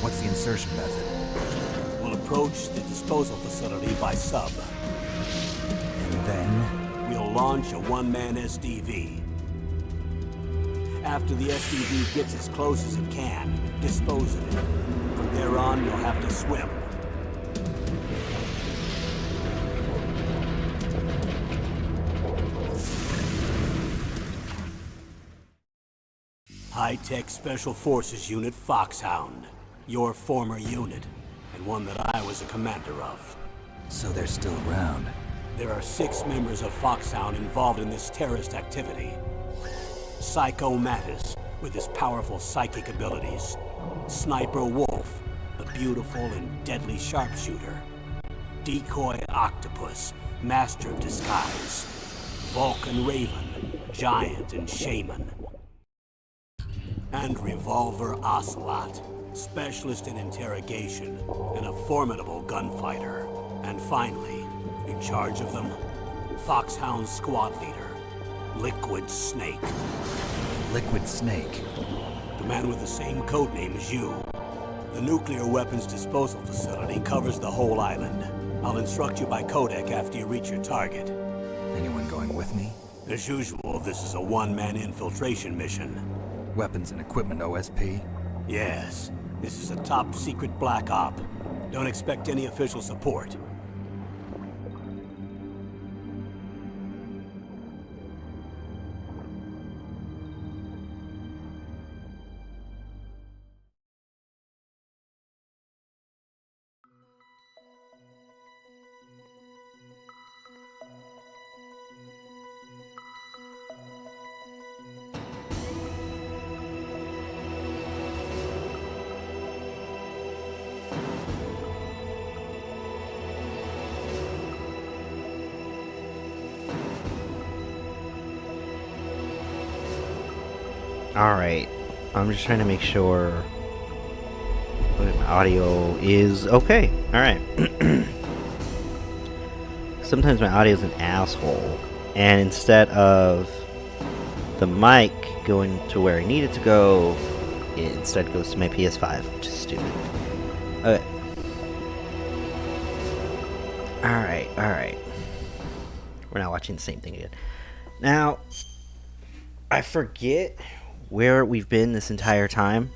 What's the insertion method? We'll approach the disposal facility by sub. And then? We'll launch a one-man SDV. After the SDV gets as close as it can, dispose of it. From there on, you'll have to swim. High-Tech Special Forces Unit Foxhound. Your former unit, and one that I was a commander of. So they're still around. There are 6 members of Foxhound involved in this terrorist activity. Psycho Mattis, with his powerful psychic abilities. Sniper Wolf, the beautiful and deadly sharpshooter. Decoy Octopus, master of disguise. Vulcan Raven, giant and shaman. And Revolver Ocelot, specialist in interrogation and a formidable gunfighter. And finally, in charge of them, Foxhound squad leader, Liquid Snake. Liquid Snake? The man with the same codename as you. The nuclear weapons disposal facility covers the whole island. I'll instruct you by codec after you reach your target. Anyone going with me? As usual, this is a one-man infiltration mission. Weapons and equipment OSP? Yes. This is a top-secret black op. Don't expect any official support. Alright, I'm just trying to make sure my audio is okay. Alright. Sometimes my audio is an asshole, and instead of the mic going to where I need it to go, it instead goes to my PS5, which is stupid. Okay. Alright. We're not watching the same thing again. Now, I forget where we've been this entire time,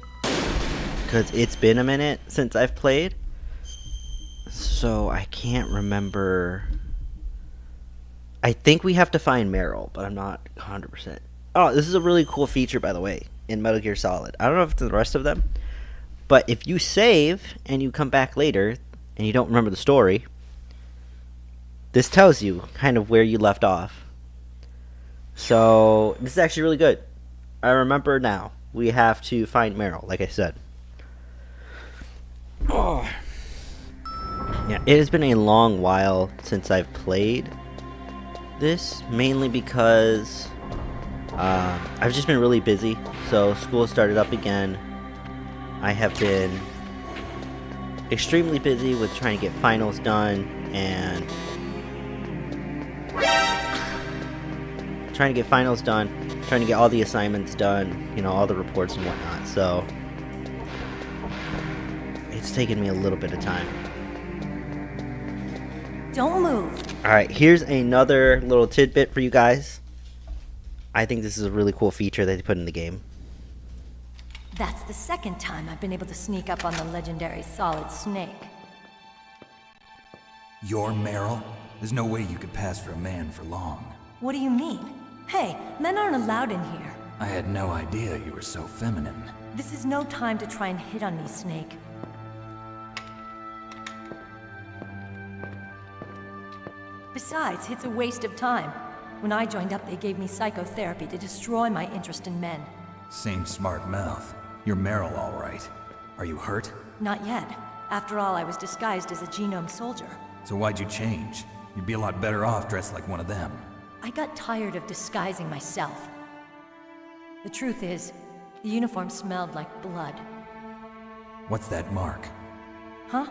because it's been a minute since I've played, so I can't remember. I think we have to find Meryl, but I'm not 100%. Oh, this is a really cool feature, by the way, in Metal Gear Solid. I don't know if it's the rest of them, but if you save and you come back later and you don't remember the story, this tells you kind of where you left off. So this is actually really good. I remember now. We have to find Meryl, like I said. Oh. Yeah, it has been a long while since I've played this, mainly because I've just been really busy. So school started up again. I have been extremely busy with trying to get finals done and trying to get all the assignments done, you know, all the reports and whatnot, so it's taken me a little bit of time. Don't move. Alright, here's another little tidbit for you guys. I think this is a really cool feature that they put in the game. That's the second time I've been able to sneak up on the legendary Solid Snake. You're Meryl? There's no way you could pass for a man for long. What do you mean? Hey, men aren't allowed in here. I had no idea you were so feminine. This is no time to try and hit on me, Snake. Besides, it's a waste of time. When I joined up, they gave me psychotherapy to destroy my interest in men. Same smart mouth. You're Meryl, all right. Are you hurt? Not yet. After all, I was disguised as a genome soldier. So why'd you change? You'd be a lot better off dressed like one of them. I got tired of disguising myself. The truth is, the uniform smelled like blood. What's that mark? Huh?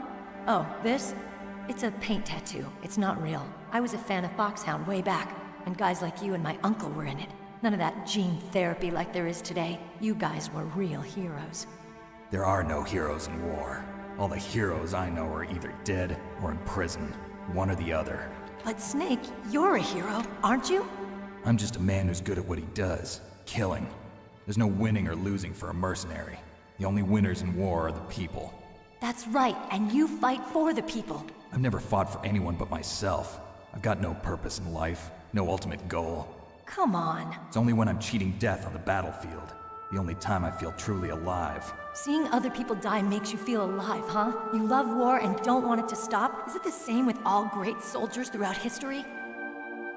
Oh, this? It's a paint tattoo. It's not real. I was a fan of Foxhound way back, and guys like you and my uncle were in it. None of that gene therapy like there is today. You guys were real heroes. There are no heroes in war. All the heroes I know are either dead or in prison. One or the other. But Snake, you're a hero, aren't you? I'm just a man who's good at what he does. Killing. There's no winning or losing for a mercenary. The only winners in war are the people. That's right, and you fight for the people. I've never fought for anyone but myself. I've got no purpose in life, no ultimate goal. Come on. It's only when I'm cheating death on the battlefield. The only time I feel truly alive. Seeing other people die makes you feel alive, huh? You love war and don't want it to stop? Is it the same with all great soldiers throughout history?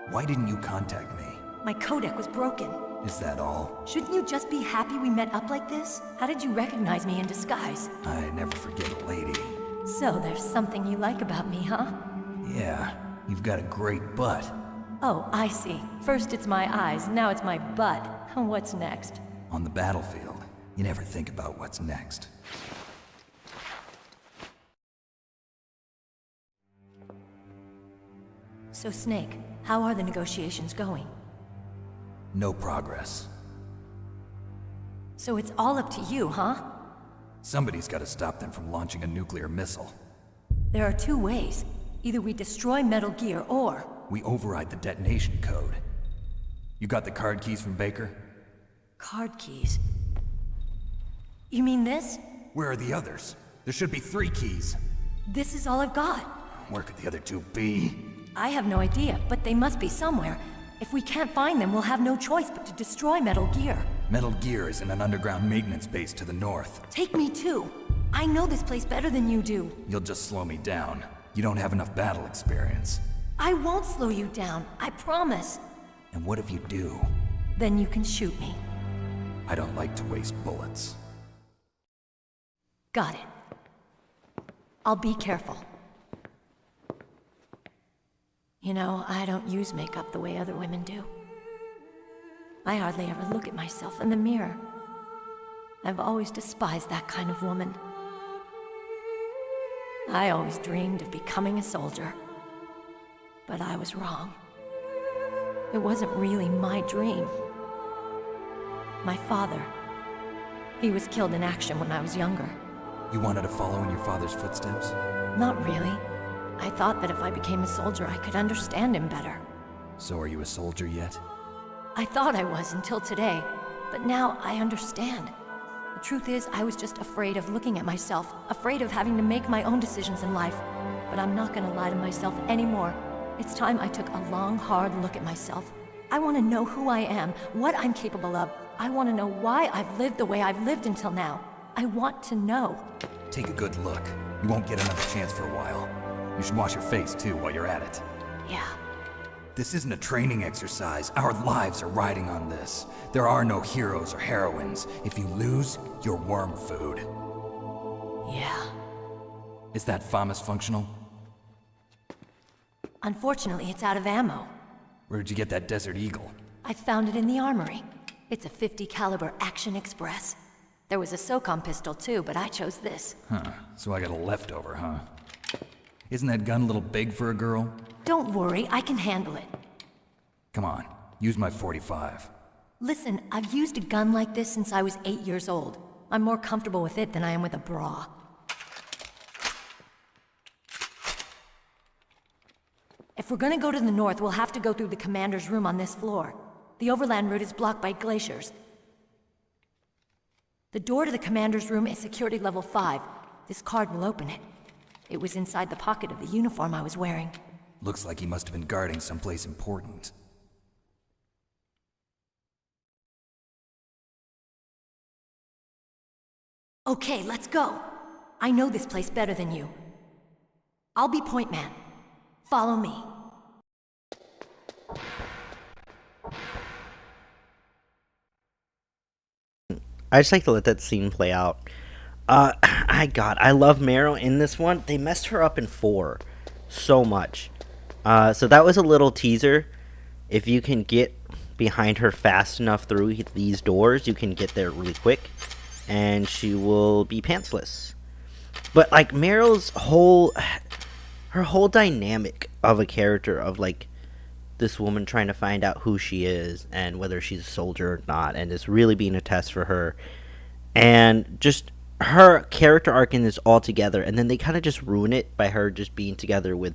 Why didn't you contact me? My codec was broken. Is that all? Shouldn't you just be happy we met up like this? How did you recognize me in disguise? I never forget a lady. So there's something you like about me, huh? Yeah, you've got a great butt. Oh, I see. First it's my eyes, now it's my butt. What's next? On the battlefield, you never think about what's next. So Snake, how are the negotiations going? No progress. So it's all up to you, huh? Somebody's got to stop them from launching a nuclear missile. There are two ways. Either we destroy Metal Gear, or... We override the detonation code. You got the card keys from Baker? Card keys. You mean this? Where are the others? There should be 3 keys. This is all I've got. Where could the other 2 be? I have no idea, but they must be somewhere. If we can't find them, we'll have no choice but to destroy Metal Gear. Metal Gear is in an underground maintenance base to the north. Take me too. I know this place better than you do. You'll just slow me down. You don't have enough battle experience. I won't slow you down, I promise. And what if you do? Then you can shoot me. I don't like to waste bullets. Got it. I'll be careful. You know, I don't use makeup the way other women do. I hardly ever look at myself in the mirror. I've always despised that kind of woman. I always dreamed of becoming a soldier. But I was wrong. It wasn't really my dream. My father, he was killed in action when I was younger. You wanted to follow in your father's footsteps? Not really. I thought that if I became a soldier, I could understand him better. So are you a soldier yet? I thought I was until today, but now I understand. The truth is, I was just afraid of looking at myself, afraid of having to make my own decisions in life. But I'm not gonna lie to myself anymore. It's time I took a long, hard look at myself. I want to know who I am, what I'm capable of. I want to know why I've lived the way I've lived until now. I want to know. Take a good look. You won't get another chance for a while. You should wash your face, too, while you're at it. Yeah. This isn't a training exercise. Our lives are riding on this. There are no heroes or heroines. If you lose, you're worm food. Yeah. Is that FAMAS functional? Unfortunately, it's out of ammo. Where'd you get that Desert Eagle? I found it in the armory. It's a .50 caliber Action Express. There was a SOCOM pistol too, but I chose this. Huh, so I got a leftover, huh? Isn't that gun a little big for a girl? Don't worry, I can handle it. Come on, use my .45. Listen, I've used a gun like this since I was 8 years old. I'm more comfortable with it than I am with a bra. If we're gonna go to the north, we'll have to go through the commander's room on this floor. The overland route is blocked by glaciers. The door to the commander's room is security level 5. This card will open it. It was inside the pocket of the uniform I was wearing. Looks like he must have been guarding someplace important. Okay, let's go. I know this place better than you. I'll be point man. Follow me. I just like to let that scene play out. I love Meryl in this one. They messed her up in 4 so much. So that was a little teaser. If you can get behind her fast enough through these doors, you can get there really quick, and she will be pantsless. But like Meryl's whole dynamic of a character of like this woman trying to find out who she is and whether she's a soldier or not, and it's really being a test for her, and just her character arc in this all together, and then they kind of just ruin it by her just being together with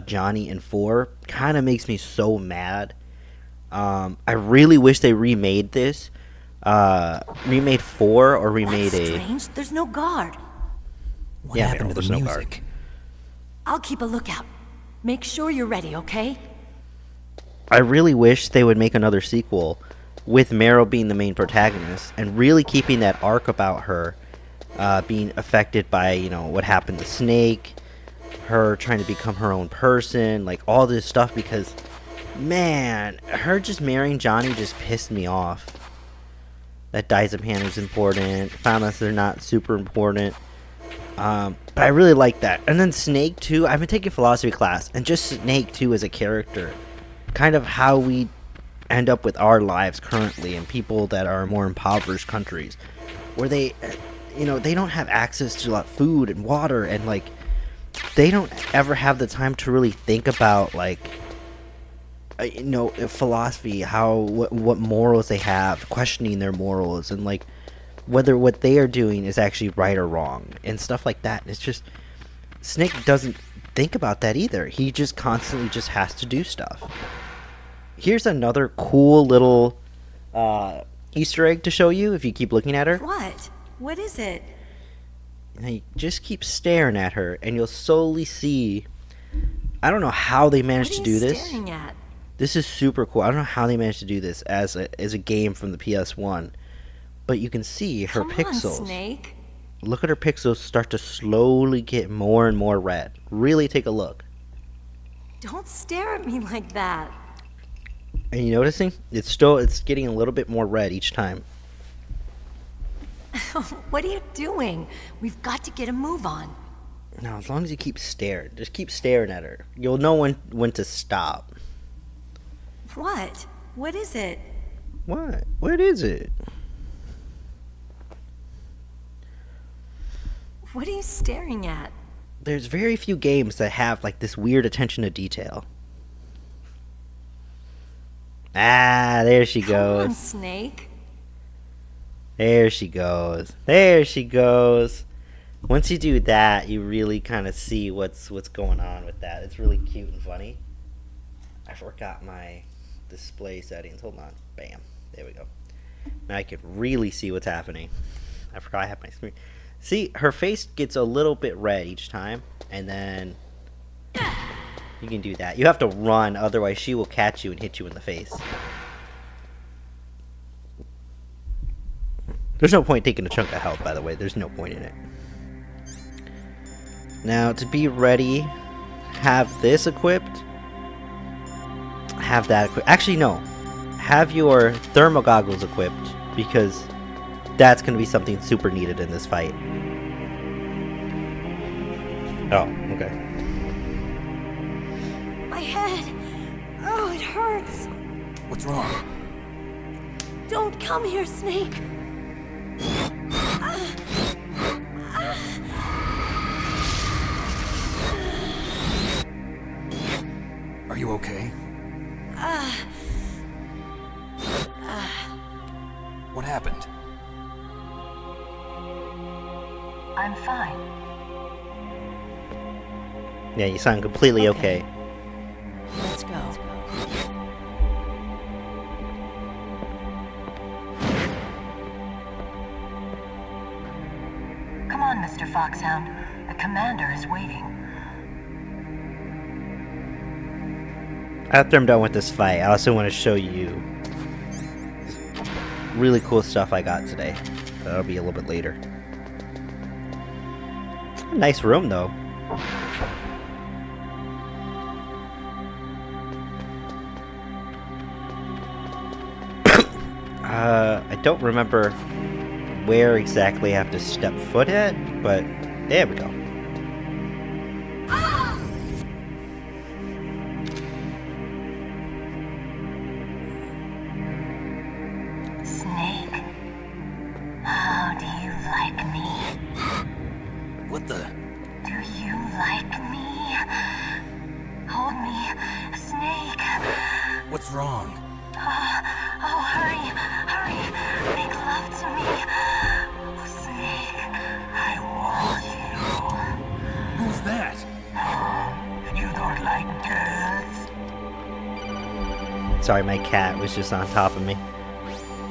Johnny and 4. Kind of makes me so mad. I really wish they remade this. Remade 4 or remade That's strange. There's no guard. What Yeah, happened to there's the no guard. music? I'll keep a lookout. Make sure you're ready, okay? I really wish they would make another sequel with Meryl being the main protagonist and really keeping that arc about her being affected by, you know, what happened to Snake, her trying to become her own person, like all this stuff, because, man, her just marrying Johnny just pissed me off. That Diazepam is important, found out they're not super important. But I really like that. And then Snake too, I've been taking philosophy class, and just Snake too as a character, kind of how we end up with our lives currently, and people that are in more impoverished countries where they, you know, they don't have access to like food and water, and like they don't ever have the time to really think about like you know, philosophy, how what morals they have, questioning their morals, and like whether what they are doing is actually right or wrong and stuff like that. It's just Snake doesn't think about that either. He just constantly just has to do stuff. Here's another cool little Easter egg to show you if you keep looking at her. What? What is it? And you just keep staring at her, and you'll slowly see. I don't know how they managed What to are you do this. staring at? This is super cool. I don't know how they managed to do this as a game from the PS1, but you can see her Come pixels. on, Snake. Look at her pixels start to slowly get more and more red. Really take a look. Don't stare at me like that. Are you noticing? It's getting a little bit more red each time. What are you doing? We've got to get a move on. Now, as long as you keep staring, just keep staring at her. You'll know when to stop. What? What is it? What? What is it? What are you staring at? There's very few games that have like this weird attention to detail. Ah, there she Come on, goes. Snake. There she goes. There she goes. Once you do that, you really kind of see what's going on with that. It's really cute and funny. I forgot my display settings. Hold on. Bam. There we go. Now I can really see what's happening. I forgot I have my screen. See, her face gets a little bit red each time, and then you can do that. You have to run, otherwise she will catch you and hit you in the face. There's no point taking a chunk of health, by the way. There's no point in it. Now, to be ready, have this equipped. Have that equipped. Actually, no. Have your thermal goggles equipped, because that's going to be something super needed in this fight. Oh, okay. My head. Oh, it hurts. What's wrong? Don't come here, Snake. Are you okay? What happened? I'm fine. Yeah, you sound completely okay. Let's go. Come on, Mr. Foxhound. The commander is waiting. After I'm done with this fight, I also want to show you really cool stuff I got today. That'll be a little bit later. Nice room, though. I don't remember where exactly I have to step foot at, but there we go. Snake, how do you like me? What the? Do you like me? Hold me, Snake. What's wrong? Oh, hurry, hurry. Make love to me. Oh, Snake. Sorry, my cat was just on top of me.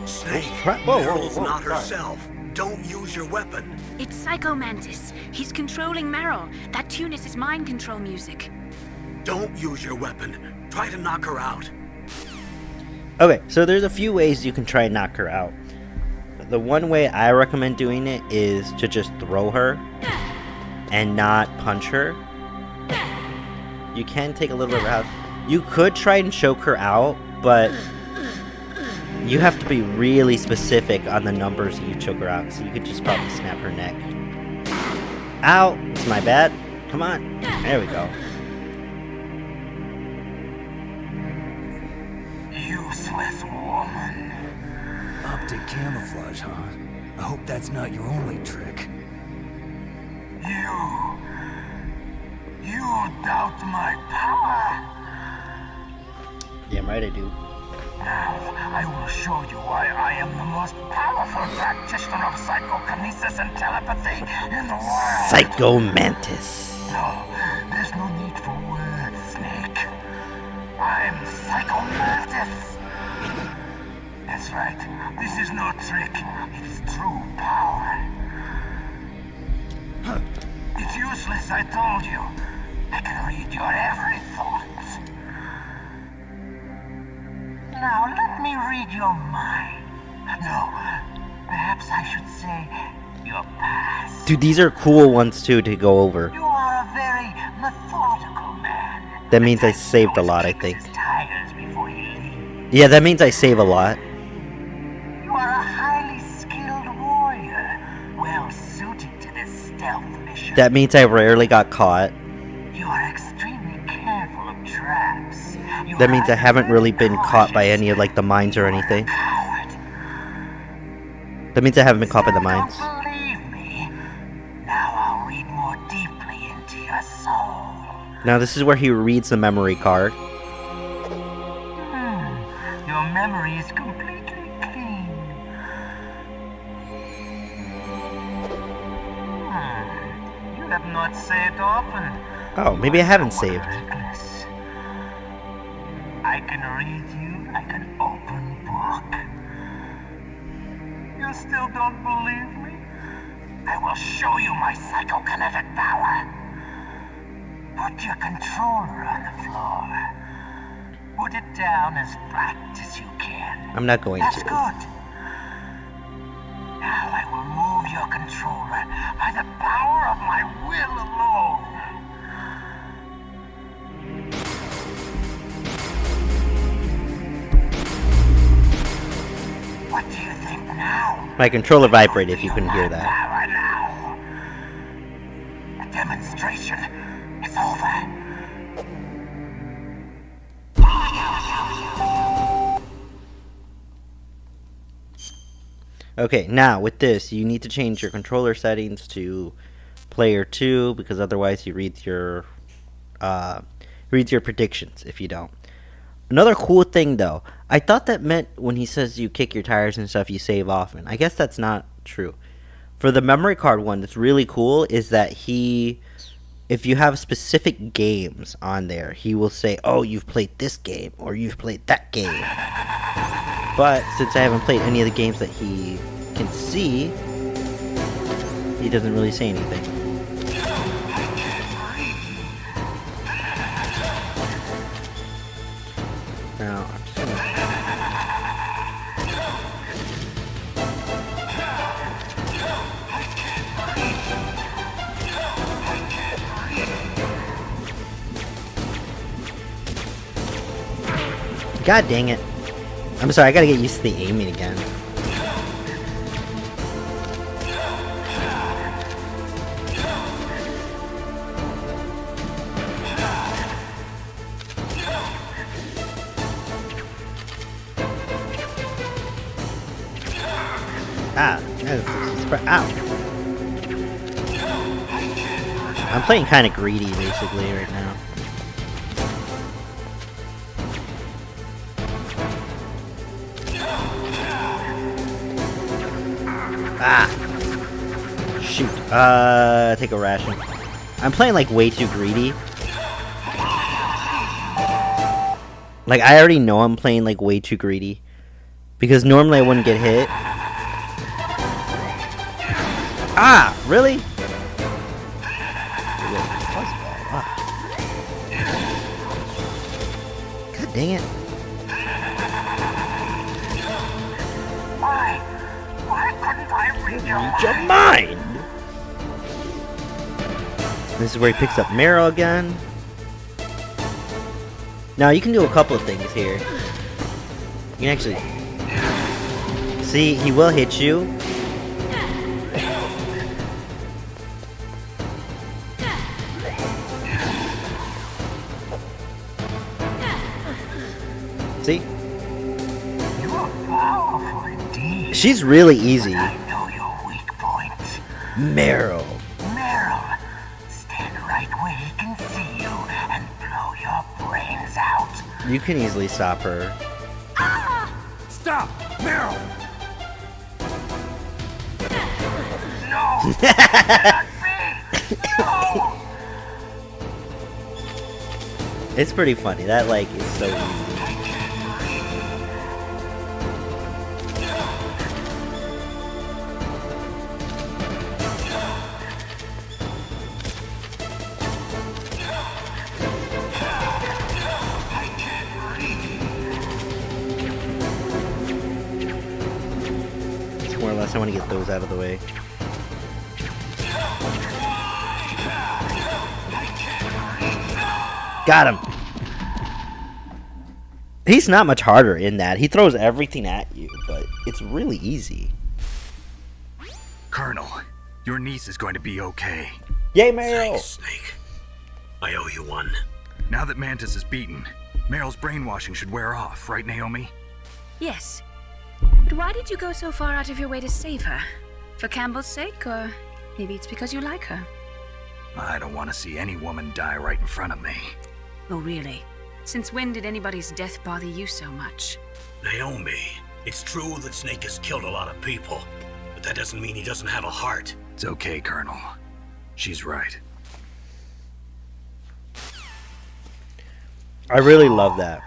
Snake, Whoa, Meryl's whoa, not sorry. herself. Don't use your weapon. It's Psycho Mantis. He's controlling Meryl. That tune is his mind control music. Don't use your weapon. Try to knock her out. Okay, so there's a few ways you can try and knock her out. The one way I recommend doing it is to just throw her and not punch her. You can take a little bit of out. You could try and choke her out, but you have to be really specific on the numbers that you choke her out. So you could just probably snap her neck. Ow! It's my bad. Come on. There we go. Useless woman. Optic camouflage, huh? I hope that's not your only trick. You doubt my power? Damn right I do. Now, I will show you why I am the most powerful practitioner of psychokinesis and telepathy in the world. Psycho Mantis. No, there's no need for words, Snake. I'm Psycho Mantis. That's right. This is no trick. It's true power. It's useless, I told you. I can read your every thought. Now, let me read your mind. No, perhaps I should say your past. Dude, these are cool ones too to go over. You are a very methodical man. That means I saved a lot, I think. His tires before he leaves. Yeah, that means I save a lot. You are a highly skilled warrior, well suited to this stealth mission. That means I rarely got caught. You are extremely careful of traps. You That means are I haven't really been caught by cautious. any of like the mines or anything. Coward. That means I haven't been caught by the Still mines. Don't believe me? Now I'll read more deeply into your soul. Now this is where he reads the memory card. Your memory is completely clean. You have not saved often. Oh, maybe I haven't saved. Reckless. I can read you like an open book. You still don't believe me? I will show you my psychokinetic power. Put your controller on the floor. Put it down as flat as you can. I'm not going That's to. good. Now I will move your controller by the power of my will alone. What do you think now? My controller vibrated if you couldn't hear that. Power now. The demonstration is over. Okay, now with this, you need to change your controller settings to player 2 because otherwise he reads your predictions if you don't. Another cool thing though, I thought that meant when he says you kick your tires and stuff, you save often. I guess that's not true. For the memory card one, that's really cool is that if you have specific games on there, he will say, oh, you've played this game or you've played that game. But since I haven't played any of the games that he can see, he doesn't really say anything. Now, I'm just gonna... God dang it. I'm sorry, I gotta get used to the aiming again. Ah, ow. I'm playing kind of greedy basically right now. Ah! Shoot. Take a ration. I'm playing like way too greedy. Like, I already know I'm playing, like, way too greedy. Because normally I wouldn't get hit. Ah! Really? God dang it. Why couldn't I read your Read your mind! This is where he picks up Meryl again. Now, you can do a couple of things here. You can actually... See, he will hit you. See? You are powerful indeed. She's really easy. I know your weak point. Meryl. Meryl, stand right where he can see you and blow your brains out. You can easily stop her. Stop! Meryl! No! Cannot be! No! It's pretty funny. That, like, is so easy. More or less, I want to get those out of the way. Got him. He's not much harder in that. He throws everything at you, but it's really easy. Colonel, your niece is going to be okay. Yay, Meryl! Thanks, Snake. I owe you one. Now that Mantis is beaten, Meryl's brainwashing should wear off, right, Naomi? Yes. But why did you go so far out of your way to save her? For Campbell's sake, or maybe it's because you like her? I don't want to see any woman die right in front of me. Oh, really? Since when did anybody's death bother you so much? Naomi, it's true that Snake has killed a lot of people, but that doesn't mean he doesn't have a heart. It's okay, Colonel. She's right. I really love that.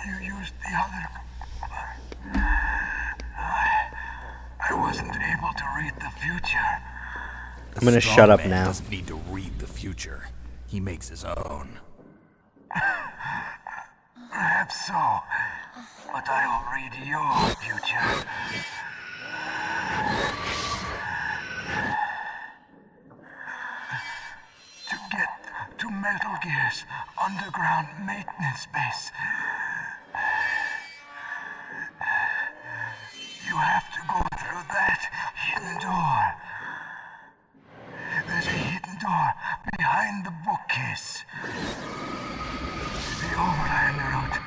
You used the other. I wasn't able to read the future. I'm gonna shut up now. Doesn't need to read the future. He makes his own. Perhaps so, but I'll read your future. To get to Metal Gear's underground maintenance base, you have to go through that hidden door. There's a hidden door behind the bookcase. The overland route.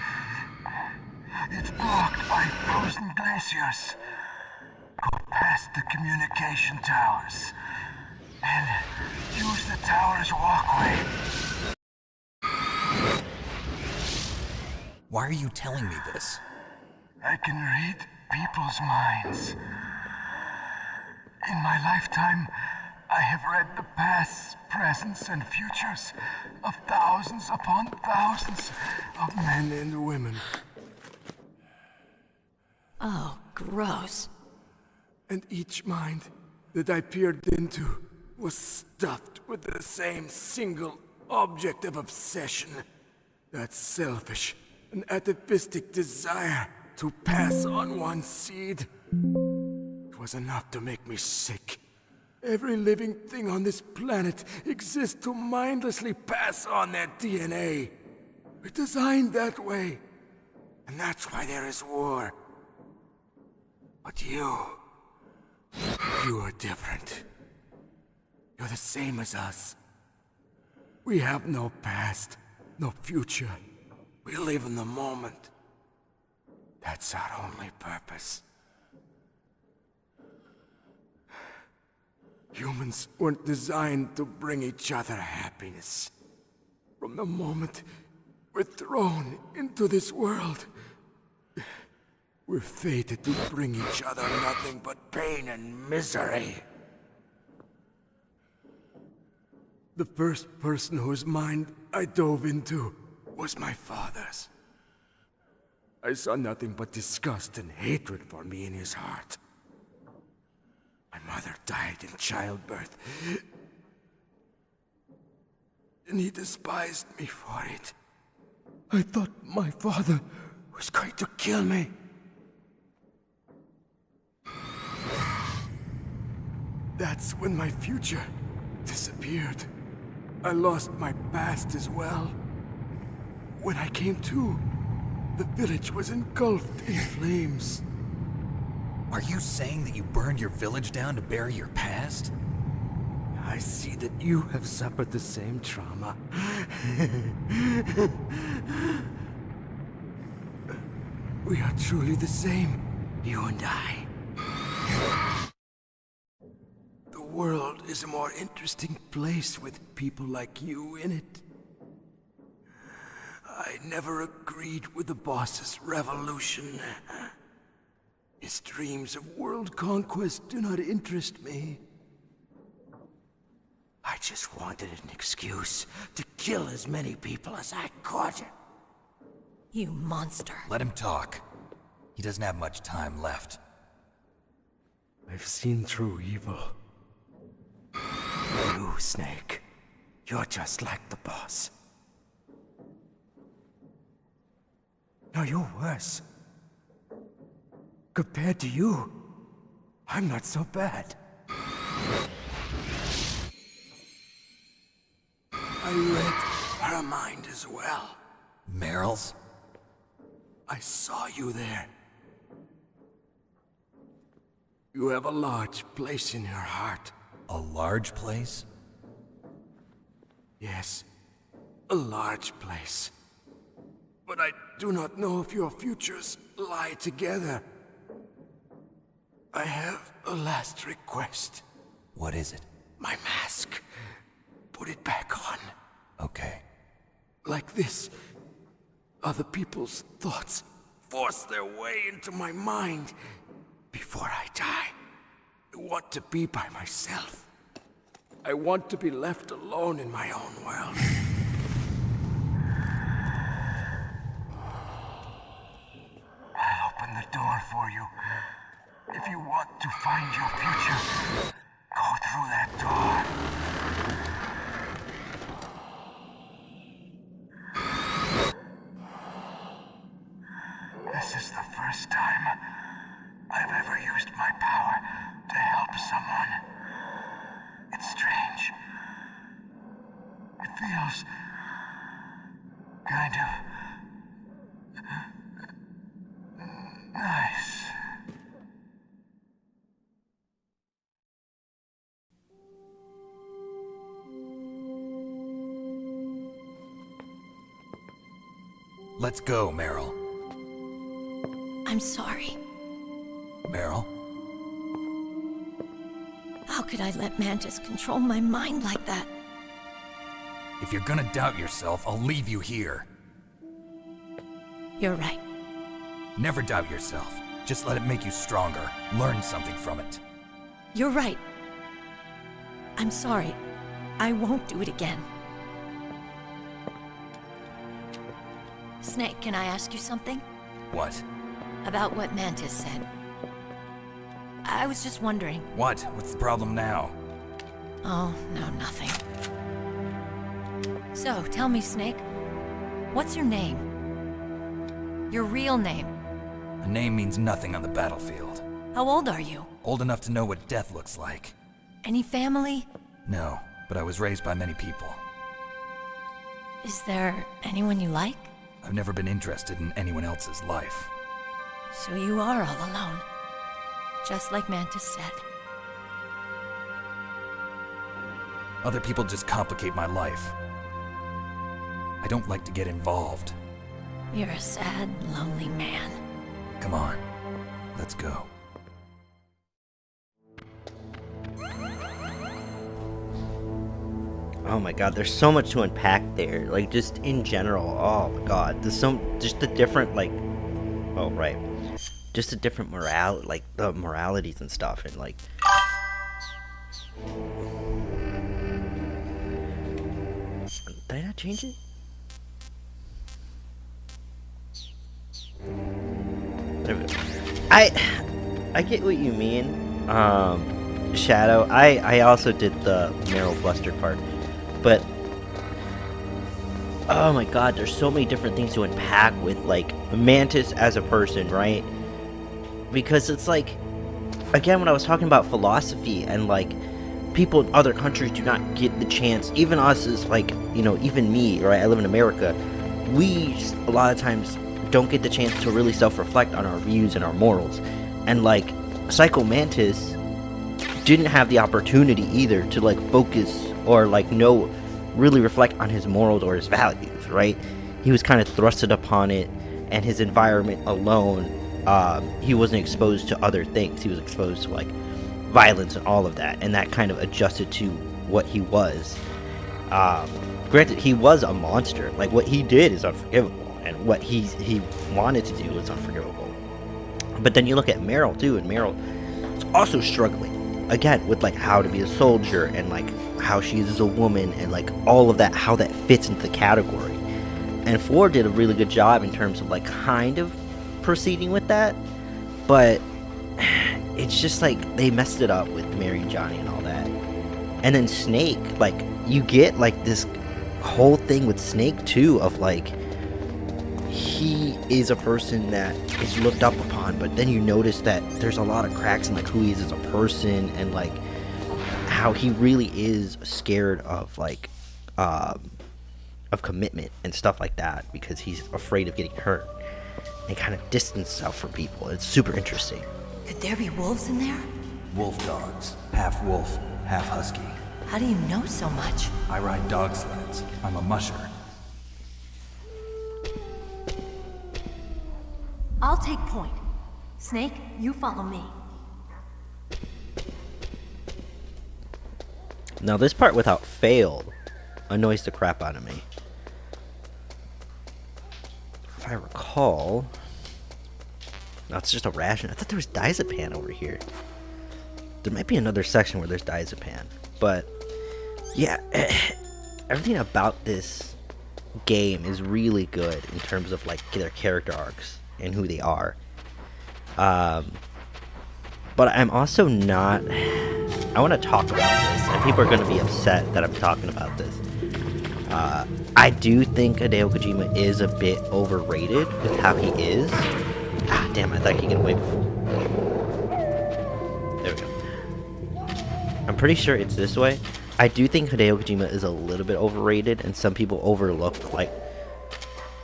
It's blocked by frozen glaciers. Go past the communication towers and use the tower's walkway. Why are you telling me this? I can read people's minds. In my lifetime, I have read the pasts, presents, and futures of thousands upon thousands of men and women. Oh, gross. And each mind that I peered into was stuffed with the same single object of obsession. That selfish and atavistic desire to pass on one's seed. It was enough to make me sick. Every living thing on this planet exists to mindlessly pass on their DNA. We're designed that way. And that's why there is war. But you are different. You're the same as us. We have no past, no future. We live in the moment. That's our only purpose. Humans weren't designed to bring each other happiness. From the moment we're thrown into this world, we're fated to bring each other nothing but pain and misery. The first person whose mind I dove into was my father's. I saw nothing but disgust and hatred for me in his heart. My mother died in childbirth, and he despised me for it. I thought my father was going to kill me. That's when my future disappeared. I lost my past as well. When I came to, the village was engulfed in flames. Are you saying that you burned your village down to bury your past? I see that you have suffered the same trauma. We are truly the same, you and I. The world is a more interesting place with people like you in it. I never agreed with the boss's revolution. His dreams of world conquest do not interest me. I just wanted an excuse to kill as many people as I could. You monster. Let him talk. He doesn't have much time left. I've seen through evil. You, Snake, you're just like the boss. No, you're worse. Compared to you, I'm not so bad. I read her mind as well. Meryl's? I saw you there. You have a large place in her heart. A large place? Yes, a large place. But I do not know if your futures lie together. I have a last request. What is it? My mask. Put it back on. Okay. Like this, other people's thoughts force their way into my mind before I die. I want to be by myself. I want to be left alone in my own world. I'll open the door for you. If you want to find your future, go through that door. This is the first time I've ever used my power to help someone. It's strange. It feels kind of nice. Let's go, Meryl. I'm sorry. Meryl? How could I let Mantis control my mind like that? If you're gonna doubt yourself, I'll leave you here. You're right. Never doubt yourself. Just let it make you stronger. Learn something from it. You're right. I'm sorry. I won't do it again. Snake, can I ask you something? What? About what Mantis said. I was just wondering. What? What's the problem now? Oh, no, nothing. So, tell me, Snake. What's your name? Your real name? A name means nothing on the battlefield. How old are you? Old enough to know what death looks like. Any family? No, but I was raised by many people. Is there anyone you like? I've never been interested in anyone else's life. So you are all alone. Just like Mantis said. Other people just complicate my life. I don't like to get involved. You're a sad, lonely man. Come on, let's go. Oh my god, there's so much to unpack there. Like, just in general. Oh my god. There's just the different, like... Oh, right. Just the different like, the moralities and stuff. And, like... Did I not change it? I get what you mean, Shadow. I also did the Meryl flustered part, but oh my god, there's so many different things to unpack with like Mantis as a person, right? Because it's like, again, when I was talking about philosophy and like people in other countries do not get the chance, even us as like, you know, even me, right? I live in America. We a lot of times don't get the chance to really self-reflect on our views and our morals. And like Psycho Mantis didn't have the opportunity either to like focus or like really reflect on his morals or his values, right? He was kind of thrusted upon it, and his environment alone, he wasn't exposed to other things. He was exposed to like violence and all of that, and that kind of adjusted to what he was. Granted, he was a monster. Like what he did is unforgivable, and what he wanted to do was unforgivable. But then you look at Meryl too, and Meryl is also struggling again with like how to be a soldier and like how she is as a woman and like all of that, how that fits into the category. And 4 did a really good job in terms of like kind of proceeding with that, but it's just like they messed it up with Mary and Johnny and all that. And then Snake, like you get like this whole thing with Snake too of like he is a person that is looked up upon, but then you notice that there's a lot of cracks in like who he is as a person, and like how he really is scared of like of commitment and stuff like that because he's afraid of getting hurt and kind of distance himself from people. It's super interesting. Could there be wolves in there? Wolf dogs. Half wolf, half husky. How do you know so much? I ride dog sleds. I'm a musher. I'll take point. Snake, you follow me. Now this part without fail annoys the crap out of me. If I recall, no, it's just a ration. I thought there was diazepam over here. There might be another section where there's diazepam, but yeah, everything about this game is really good in terms of like their character arcs and who they are. But I'm also not. I want to talk about this, and people are going to be upset that I'm talking about this. I do think Hideo Kojima is a bit overrated with how he is. Ah, damn, I thought I could get away before. There we go. I'm pretty sure it's this way. I do think Hideo Kojima is a little bit overrated, and some people overlook, like,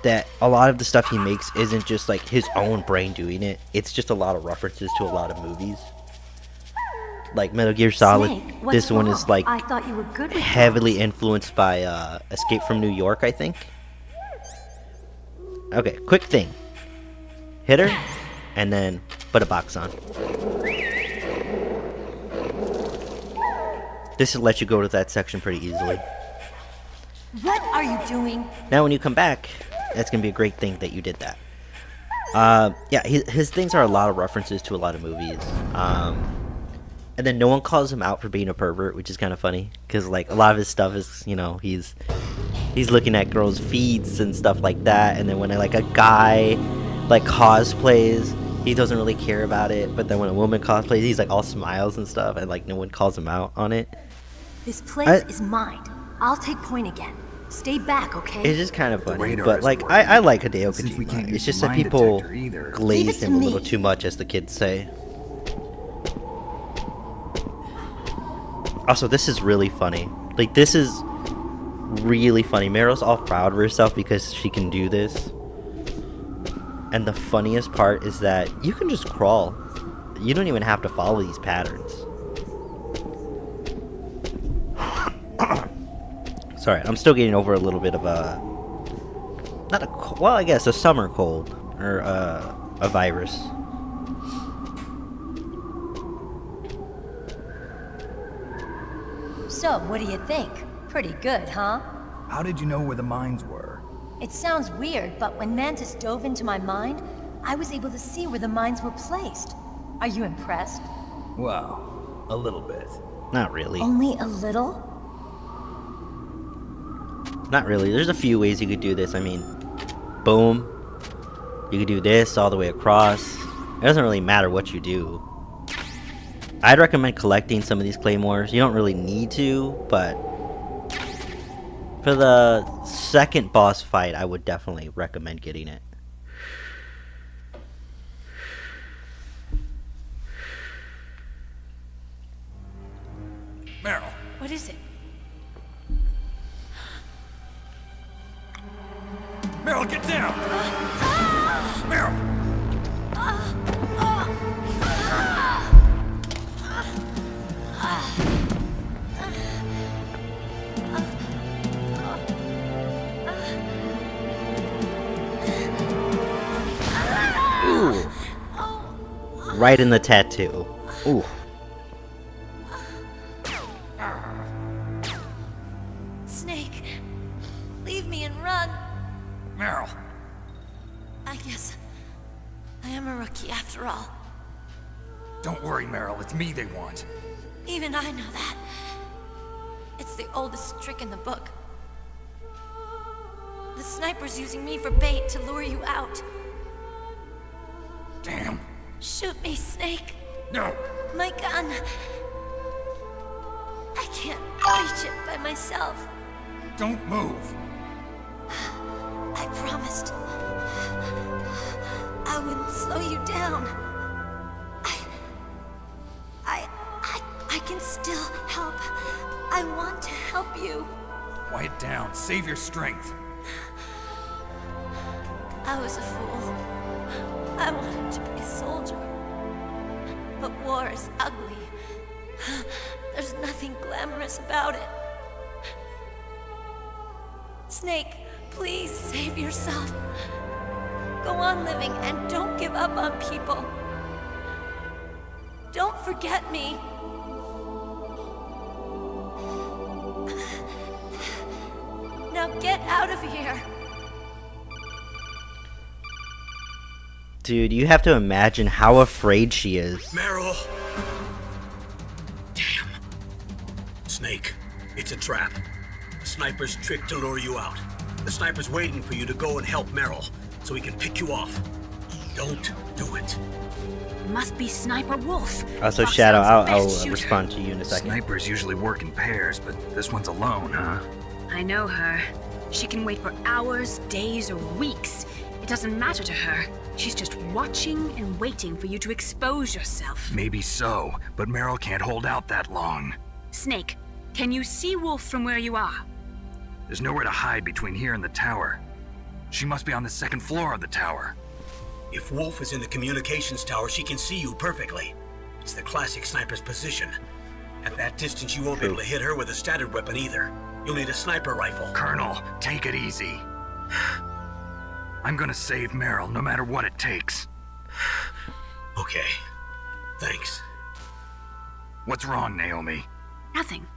that a lot of the stuff he makes isn't just, like, his own brain doing it. It's just a lot of references to a lot of movies. Like Metal Gear Solid, Snake, this one is like I thought you were good with heavily influenced by Escape from New York, I think. Okay, quick thing. Hit her, and then put a box on. This will let you go to that section pretty easily. What are you doing? Now when you come back, that's going to be a great thing that you did that. Yeah, his things are a lot of references to a lot of movies. And then no one calls him out for being a pervert, which is kind of funny, because like a lot of his stuff is, you know, he's looking at girls' feeds and stuff like that. And then when like a guy like cosplays, he doesn't really care about it. But then when a woman cosplays, he's like all smiles and stuff, and like no one calls him out on it. This place is mine. I'll take point again. Stay back, okay? It's just kind of funny, radar but is like working. I like Hideo Since we can't Kojima. It's use just that mine people detector either. glaze Leave it to him a little me. too much, as the kids say. Also, this is really funny. Like, this is really funny. Meryl's all proud of herself because she can do this. And the funniest part is that you can just crawl. You don't even have to follow these patterns. Sorry, I'm still getting over a little bit of a... well, I guess a summer cold. Or a virus. So, what do you think? Pretty good, huh? How did you know where the mines were? It sounds weird, but when Mantis dove into my mind, I was able to see where the mines were placed. Are you impressed? Well, a little bit. Not really. Only a little? Not really. There's a few ways you could do this. I mean, boom. You could do this all the way across, doesn't really matter what you do. I'd recommend collecting some of these claymores. You don't really need to, but for the second boss fight, I would definitely recommend getting it. Meryl, What is it? Meryl, get down! Meryl! Ooh. Right in the tattoo. Ooh. Snake, leave me and run. Meryl! I guess I am a rookie after all. Don't worry, Meryl. It's me they want. Even I know that. It's the oldest trick in the book. The sniper's using me for bait to lure you out. Damn. Shoot me, Snake. No! My gun. I can't reach it by myself. Don't move! I promised I wouldn't slow you down. I can still help. I want to help you. Quiet down. Save your strength. I was a fool. I wanted to be a soldier. But war is ugly. There's nothing glamorous about it. Snake, please save yourself. Go on living and don't give up on people. Don't forget me. Now get out of here. Dude, you have to imagine how afraid she is. Meryl! Damn. Snake, it's a trap. The sniper's trick to lure you out. The sniper's waiting for you to go and help Meryl, so he can pick you off. Don't do it. Must be Sniper Wolf. Also, Fox Shadow, Hound's I'll best shooter. respond to you in a second. Snipers usually work in pairs, but this one's alone, huh? I know her. She can wait for hours, days, or weeks. It doesn't matter to her. She's just watching and waiting for you to expose yourself. Maybe so, but Meryl can't hold out that long. Snake, can you see Wolf from where you are? There's nowhere to hide between here and the tower. She must be on the second floor of the tower. If Wolf is in the communications tower, she can see you perfectly. It's the classic sniper's position. At that distance, you won't be able to hit her with a standard weapon either. You'll need a sniper rifle. Colonel, take it easy. I'm gonna save Meryl no matter what it takes. Okay. Thanks. What's wrong, Naomi? Nothing.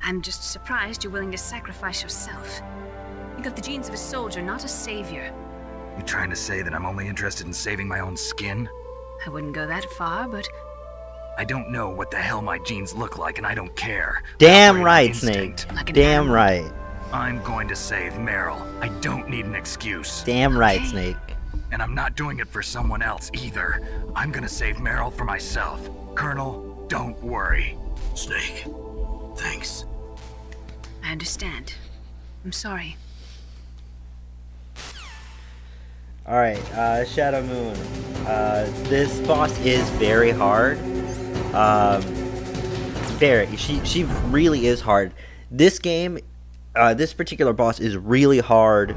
I'm just surprised you're willing to sacrifice yourself. You got the genes of a soldier, not a savior. You trying to say that I'm only interested in saving my own skin? I wouldn't go that far, but I don't know what the hell my genes look like, and I don't care. Damn Operate on right, instinct. Snake. Like an Damn animal. right. I'm going to save Meryl. I don't need an excuse. Damn right, Okay. Snake. And I'm not doing it for someone else either. I'm gonna save Meryl for myself. Colonel, don't worry. Snake. Thanks. I understand. I'm sorry. Alright, Shadow Moon. This boss is very hard. She really is hard. This game, this particular boss is really hard,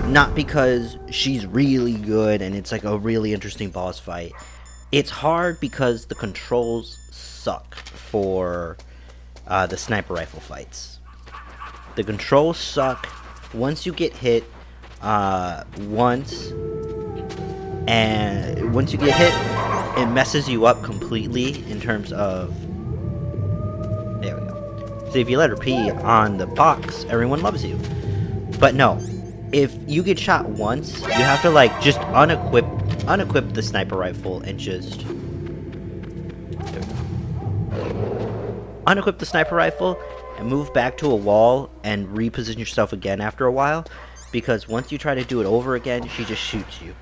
not because she's really good and it's like a really interesting boss fight. It's hard because the controls suck for the sniper rifle fights. The controls suck. Once you get hit once you get hit, it messes you up completely in terms of... There we go. So if you let her pee on the box, everyone loves you. But no, if you get shot once, you have to like just unequip the sniper rifle and just... There we go. Unequip the sniper rifle and move back to a wall and reposition yourself again after a while, because once you try to do it over again, she just shoots you.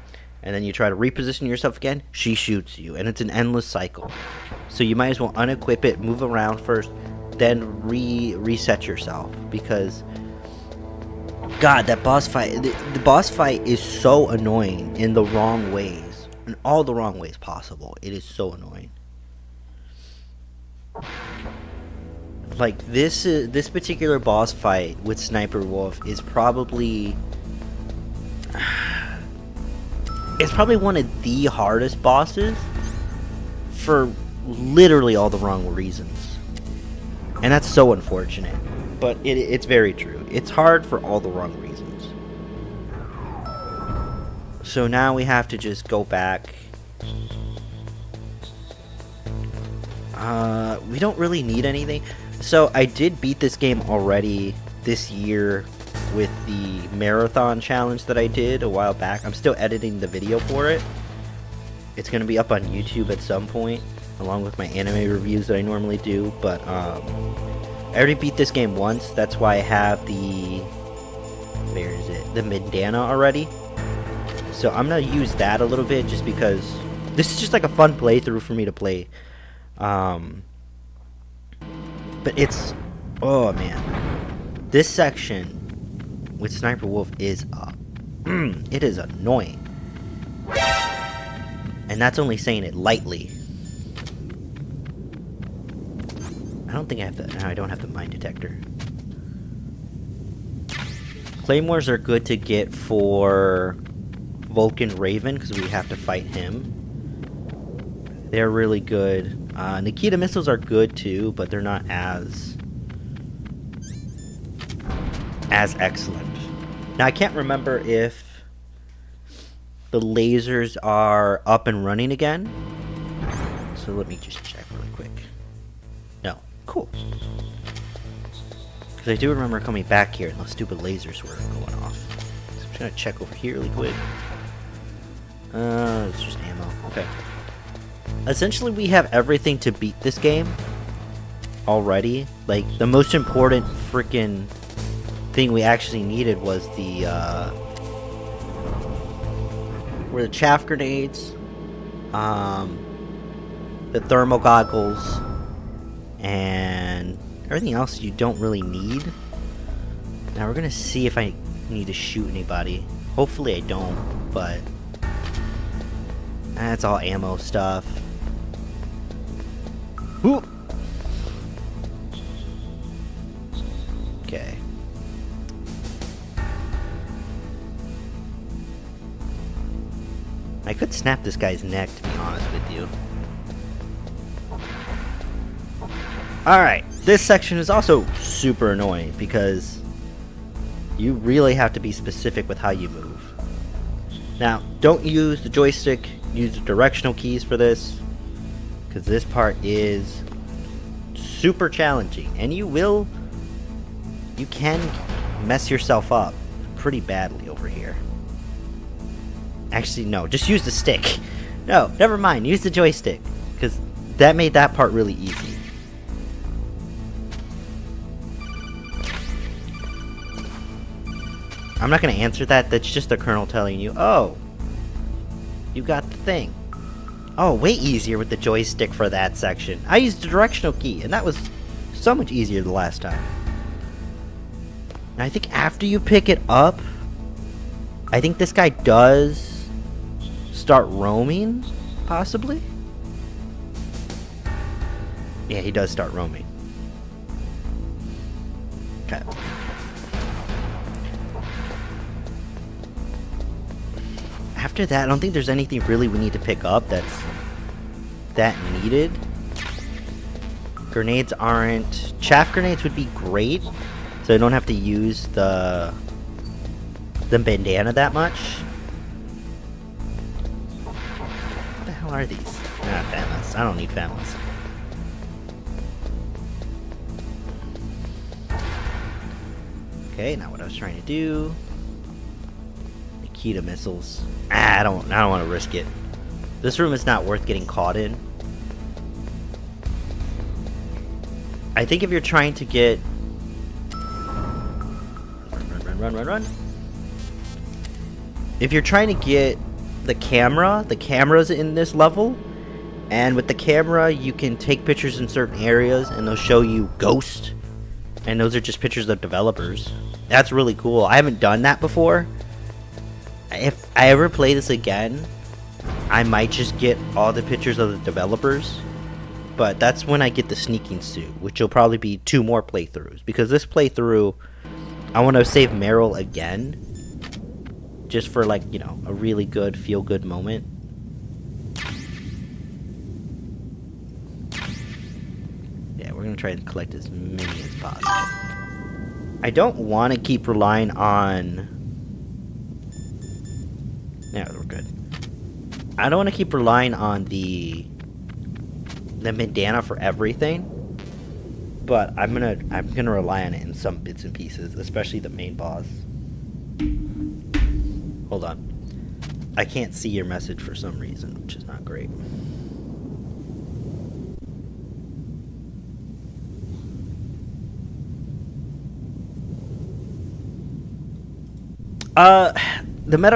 and then you try to reposition yourself again, she shoots you, and it's an endless cycle. So you might as well unequip it, move around first, then reset yourself, because God, that boss fight, the boss fight is so annoying in the wrong ways, in all the wrong ways possible. It is so annoying. Like this particular boss fight with Sniper Wolf is probably one of the hardest bosses for literally all the wrong reasons, and that's so unfortunate. But it's very true. It's hard for all the wrong reasons. So now we have to just go back. We don't really need anything. So I did beat this game already this year with the marathon challenge that I did a while back. I'm still editing the video for it. It's going to be up on YouTube at some point, along with my anime reviews that I normally do. But I already beat this game once. That's why I have the the bandana already. So I'm going to use that a little bit, just because this is just like a fun playthrough for me to play. But it's, oh man, this section with Sniper Wolf is it is annoying, and that's only saying it lightly. I don't think I have the, no, I don't have the mine detector. Claymores are good to get for Vulcan Raven, because we have to fight him. They're really good. Nikita missiles are good too, but they're not as excellent. Now I can't remember if the lasers are up and running again. So let me just check really quick. No. Cool. Because I do remember coming back here and those stupid lasers were going off. So I'm trying to check over here really quick. It's just ammo. Okay. Essentially, we have everything to beat this game already. Like, the most important freaking thing we actually needed was the chaff grenades, the thermal goggles, and everything else you don't really need. Now we're gonna see if I need to shoot anybody. Hopefully I don't, but that's all ammo stuff. Whoop. Okay. I could snap this guy's neck, to be honest with you. Alright, this section is also super annoying because you really have to be specific with how you move. Now, don't use the joystick, use the directional keys for this, because this part is super challenging, and you can mess yourself up pretty badly over here. Actually, no, just use the stick. No, never mind, use the joystick, because that made that part really easy. I'm not going to answer that, that's just the Colonel telling you, oh, you got the thing. Oh, way easier with the joystick for that section. I used the directional key, and that was so much easier the last time. Now, I think after you pick it up, I think this guy does start roaming, possibly? Yeah, he does start roaming. Okay. After that, I don't think there's anything really we need to pick up that's that needed. Grenades aren't... Chaff grenades would be great, so I don't have to use the bandana that much. What the hell are these? Not FAMAS. I don't need FAMAS. Okay, now what I was trying to do... Nikita missiles. I don't want to risk it. This room is not worth getting caught in. I think if you're trying to get... Run. If you're trying to get the cameras in this level, and with the camera you can take pictures in certain areas and they'll show you ghosts, and those are just pictures of developers. That's really cool. I haven't done that before. If I ever play this again, I might just get all the pictures of the developers, but that's when I get the sneaking suit, which will probably be 2 more playthroughs, because this playthrough I want to save Meryl again, just for, like, you know, a really good feel-good moment. Yeah, we're gonna try and collect as many as possible. I don't want to keep relying on... Yeah, we're good. I don't want to keep relying on the bandana for everything, but I'm gonna rely on it in some bits and pieces, especially the main boss. Hold on. I can't see your message for some reason, which is not great.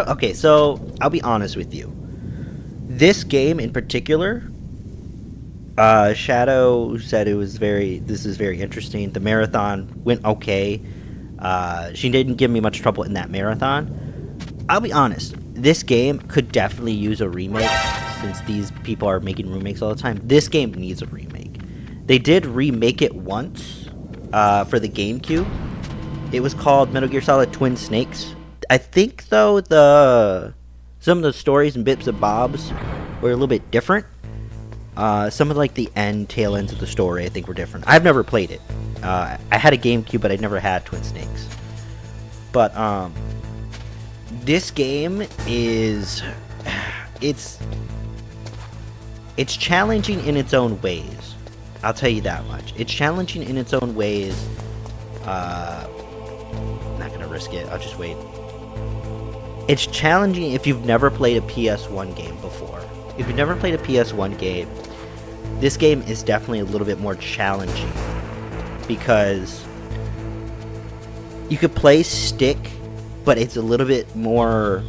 Okay, so I'll be honest with you. This game in particular, Shadow said this is very interesting. The marathon went okay. She didn't give me much trouble in that marathon. I'll be honest, this game could definitely use a remake, since these people are making remakes all the time. This game needs a remake. They did remake it once, for the GameCube. It was called Metal Gear Solid Twin Snakes. I think, though, some of the stories and bits and bobs were a little bit different. Some of, like, the tail ends of the story, I think, were different. I've never played it. I had a GameCube, but I never had Twin Snakes. But, this game is... It's challenging in its own ways. I'll tell you that much. It's challenging in its own ways. I'm not gonna risk it. I'll just wait. It's challenging if you've never played a PS1 game before. If you've never played a PS1 game, this game is definitely a little bit more challenging, because you could play stick, but it's a little bit more...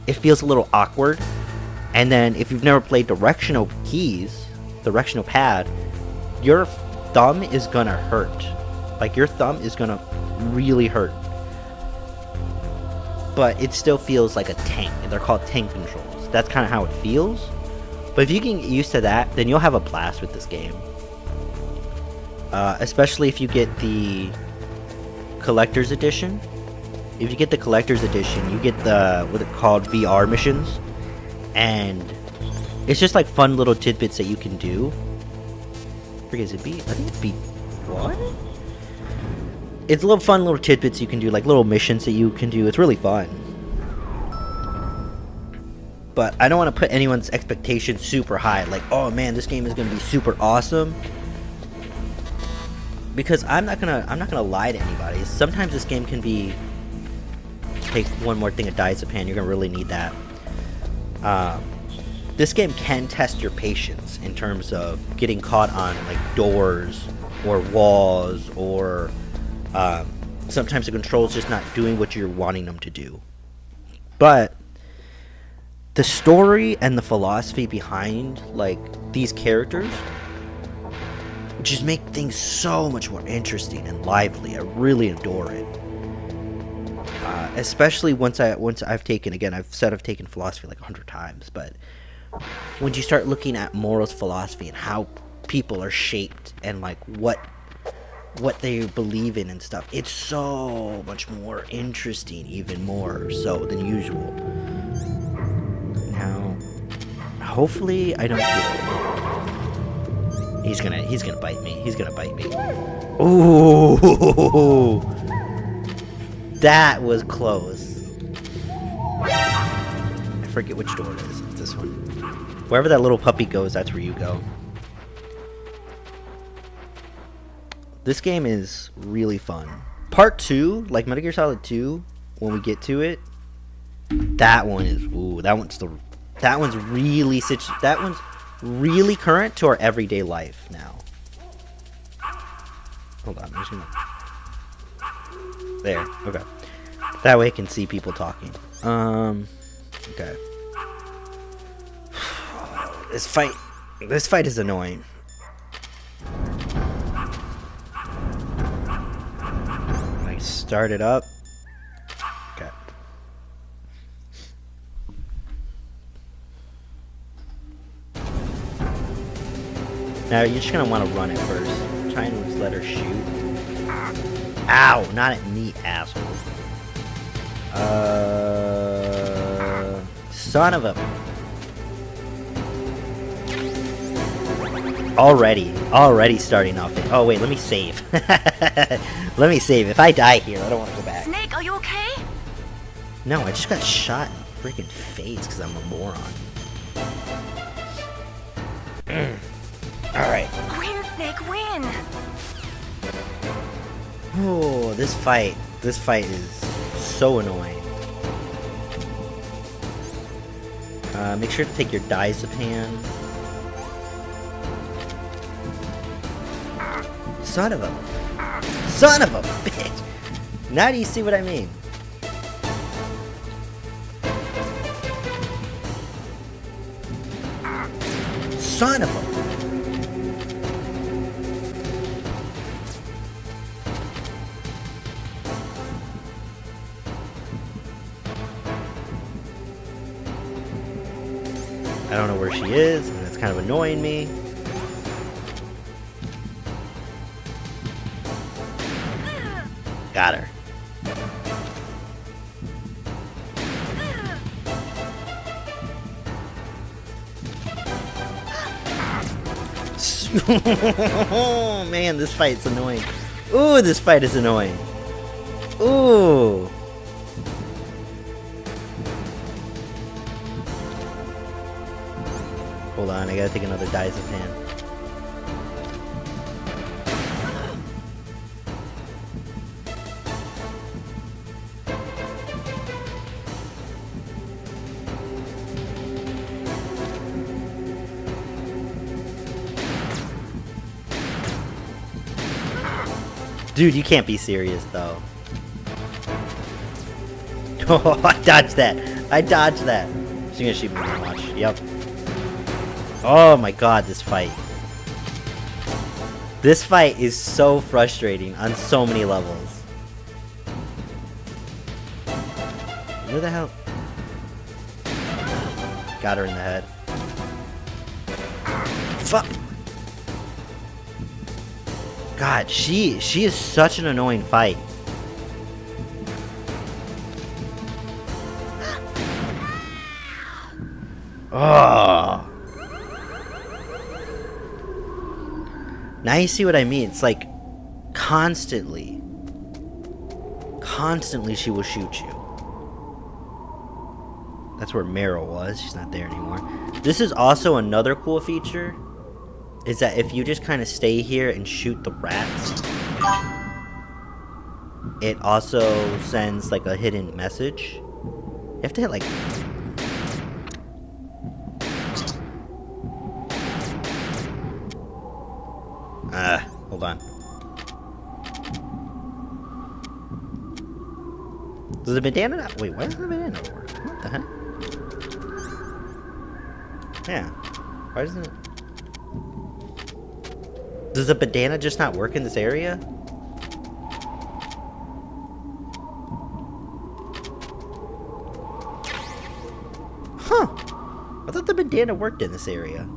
It feels a little awkward. And then if you've never played directional pad, your thumb is gonna hurt. Like, your thumb is gonna really hurt. But it still feels like a tank. They're called tank controls. That's kind of how it feels. But if you can get used to that, then you'll have a blast with this game. Especially if you get the Collector's Edition. If you get the Collector's Edition, you get the, what it called, VR missions. And it's just like fun little tidbits that you can do. I think it's B1? It's little fun little tidbits you can do, like little missions that you can do. It's really fun. But I don't want to put anyone's expectations super high. Like, oh man, this game is going to be super awesome. Because I'm not gonna lie to anybody. Sometimes this game can be... Take one more thing of diazepam, you're gonna really need that. This game can test your patience in terms of getting caught on like doors or walls, or sometimes the control's just not doing what you're wanting them to do. But the story and the philosophy behind like these characters just make things so much more interesting and lively. I really adore it. Especially once I've taken, again, I've taken philosophy like 100 times, but when you start looking at morals, philosophy, and how people are shaped, and like what they believe in and stuff, it's so much more interesting, even more so than usual. Now, hopefully I don't get... He's gonna bite me. He's gonna bite me. Ooh, that was close. I forget which door it is. It's this one. Wherever that little puppy goes, that's where you go. This game is really fun. Part 2, like Metal Gear Solid 2, when we get to it, that one is... Ooh, that one's really current to our everyday life now. Hold on, I'm just gonna... There, okay. That way I can see people talking. Okay. This fight is annoying. Like, start it up. Okay. Now you're just gonna want to run it first. Try and just let her shoot. Ow! Not at me, asshole. Son of a. Already starting off. Oh wait, let me save. Let me save. If I die here, I don't want to go back. Snake, are you okay? No, I just got shot in the freaking face because I'm a moron. Alright. Win, Snake, win! Oh, this fight is so annoying. Make sure to take your diazepam. Son of a bitch! Now do you see what I mean? Son of a... I don't know where she is, and it's kind of annoying me. Got her. Oh man, this fight's annoying. Ooh, this fight is annoying. Ooh. Hold on, I gotta take another diazepam. Dude, you can't be serious, though. Oh, I dodged that. She's gonna shoot me now, watch. Yep. Oh my god, this fight. This fight is so frustrating on so many levels. Where the hell? Got her in the head. Fuck! God, she is such an annoying fight. Oh. Now you see what I mean. It's like constantly she will shoot you. That's where Meryl was. She's not there anymore. This is also another cool feature. Is that if you just kind of stay here and shoot the rats, it also sends like a hidden message. You have to hit like... hold on. Does the bandana not... Wait, why doesn't the bandana work? What the heck? Yeah. Why doesn't it... Does the bandana just not work in this area? Huh. I thought the bandana worked in this area.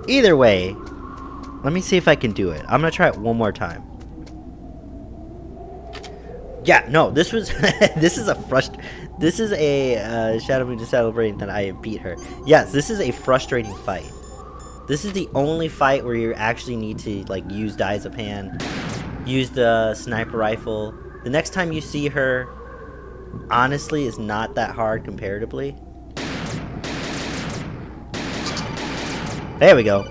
Either way, let me see if I can do it. I'm gonna try it one more time. Yeah, no, this was this is a Shadow Moon to celebrate that I beat her. Yes, this is a frustrating fight. This is the only fight where you actually need to like use diazepam, use the sniper rifle. The next time you see her, honestly, is not that hard comparatively. There we go.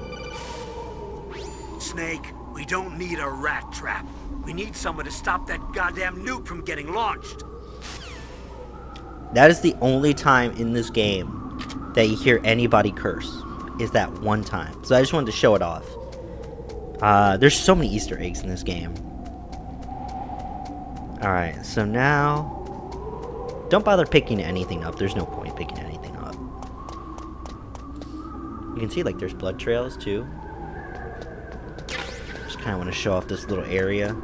Snake, we don't need a rat trap. We need someone to stop that goddamn nuke from getting launched. That is the only time in this game that you hear anybody curse. Is that one time. So I just wanted to show it off. There's so many Easter eggs in this game. Alright, so now... Don't bother picking anything up. There's no point picking anything up. You can see, like, there's blood trails, too. Just kind of want to show off this little area.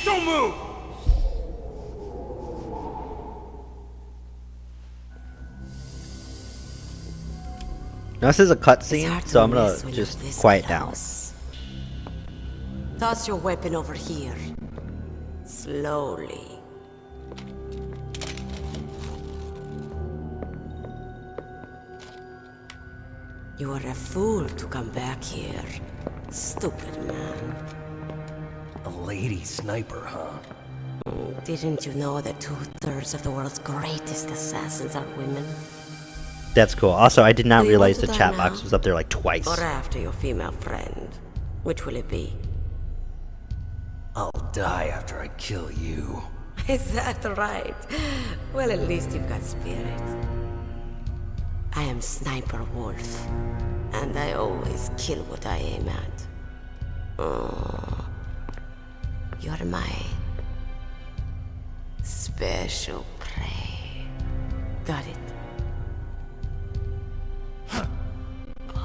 Don't move! Now, this is a It's cutscene, hard so to I'm gonna miss when you're just this quiet down. close. Toss your weapon over here. Slowly. You are a fool to come back here. Stupid man. A lady sniper, huh? Didn't you know that 2/3 of the world's greatest assassins are women? That's cool. Also, I did not Do you realize want the to chat die box now? was up there like twice. Or after your female friend? Which will it be? I'll die after I kill you. Is that right? Well, at least you've got spirit. I am Sniper Wolf, and I always kill what I aim at. Oh, you're my special prey. Got it.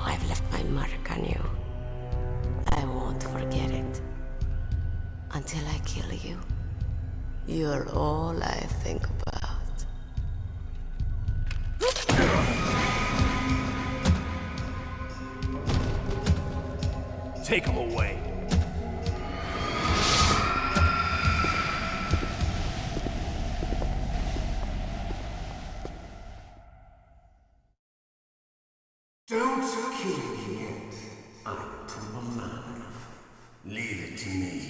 I've left my mark on you. I won't forget it. Until I kill you. You're all I think about. Take him away. Don't kill me yet. I'm alive. Leave it to me.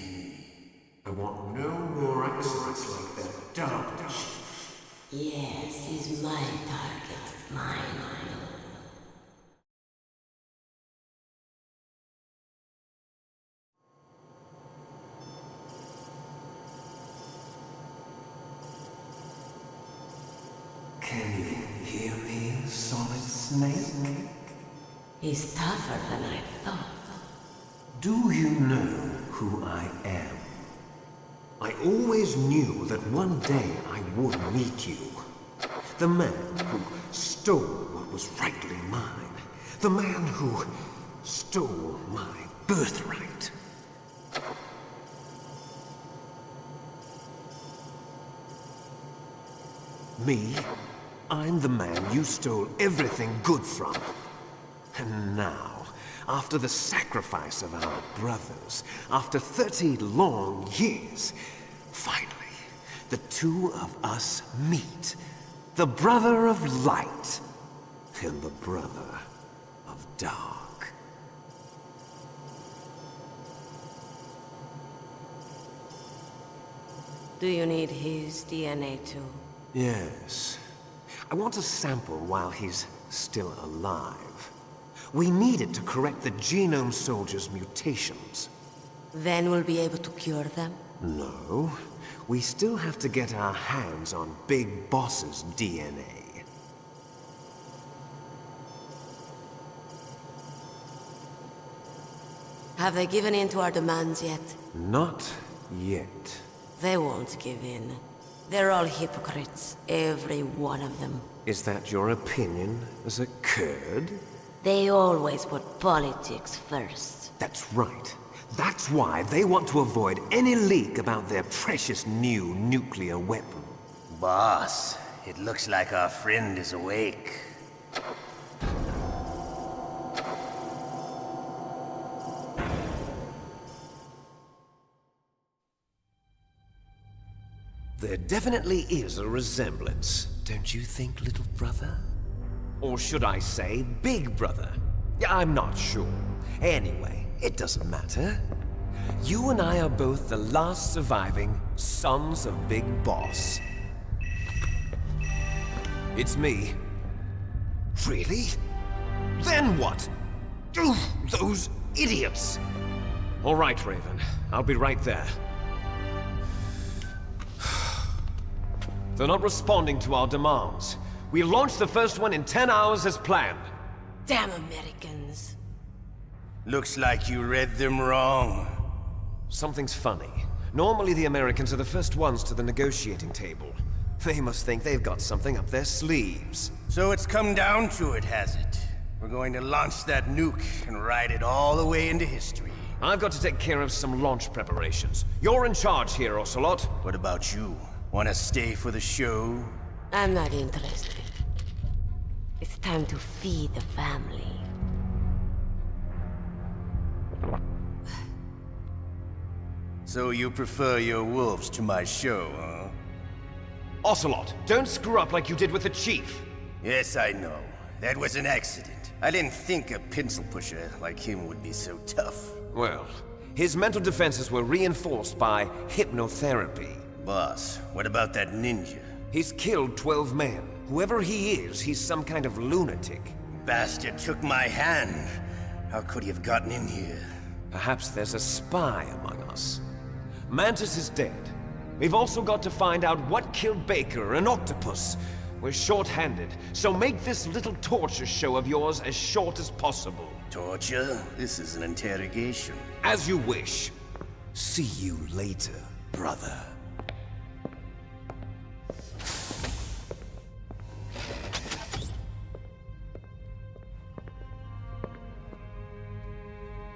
I want no more accidents like that dark chief. Yes, he's my target. Mine. Can you hear me, Solid Snake? He's tougher than I thought. Do you know who I am? I always knew that one day I would meet you. The man who stole what was rightly mine. The man who stole my birthright. Me? I'm the man you stole everything good from. And now, after the sacrifice of our brothers, after 30 long years, finally, the two of us meet. The brother of light and the brother of dark. Do you need his DNA too? Yes. I want a sample while he's still alive. We need it to correct the Genome Soldier's mutations. Then we'll be able to cure them? No. We still have to get our hands on Big Boss's DNA. Have they given in to our demands yet? Not yet. They won't give in. They're all hypocrites, every one of them. Is that your opinion as a Kurd? They always put politics first. That's right. That's why they want to avoid any leak about their precious new nuclear weapon. Boss, it looks like our friend is awake. There definitely is a resemblance, don't you think, little brother? Or should I say, big brother? I'm not sure. Anyway, it doesn't matter. You and I are both the last surviving sons of Big Boss. It's me. Really? Then what? Oof, those idiots! All right, Raven. I'll be right there. They're not responding to our demands. We launched the first one in 10 hours as planned. Damn Americans. Looks like you read them wrong. Something's funny. Normally the Americans are the first ones to the negotiating table. They must think they've got something up their sleeves. So it's come down to it, has it? We're going to launch that nuke and ride it all the way into history. I've got to take care of some launch preparations. You're in charge here, Ocelot. What about you? Want to stay for the show? I'm not interested. It's time to feed the family. So you prefer your wolves to my show, huh? Ocelot, don't screw up like you did with the Chief. Yes, I know. That was an accident. I didn't think a pencil pusher like him would be so tough. Well, his mental defenses were reinforced by hypnotherapy. Boss, what about that ninja? He's killed 12 men. Whoever he is, he's some kind of lunatic. Bastard took my hand. How could he have gotten in here? Perhaps there's a spy among us. Mantis is dead. We've also got to find out what killed Baker and Octopus. We're short-handed, so make this little torture show of yours as short as possible. Torture? This is an interrogation. As you wish. See you later, brother.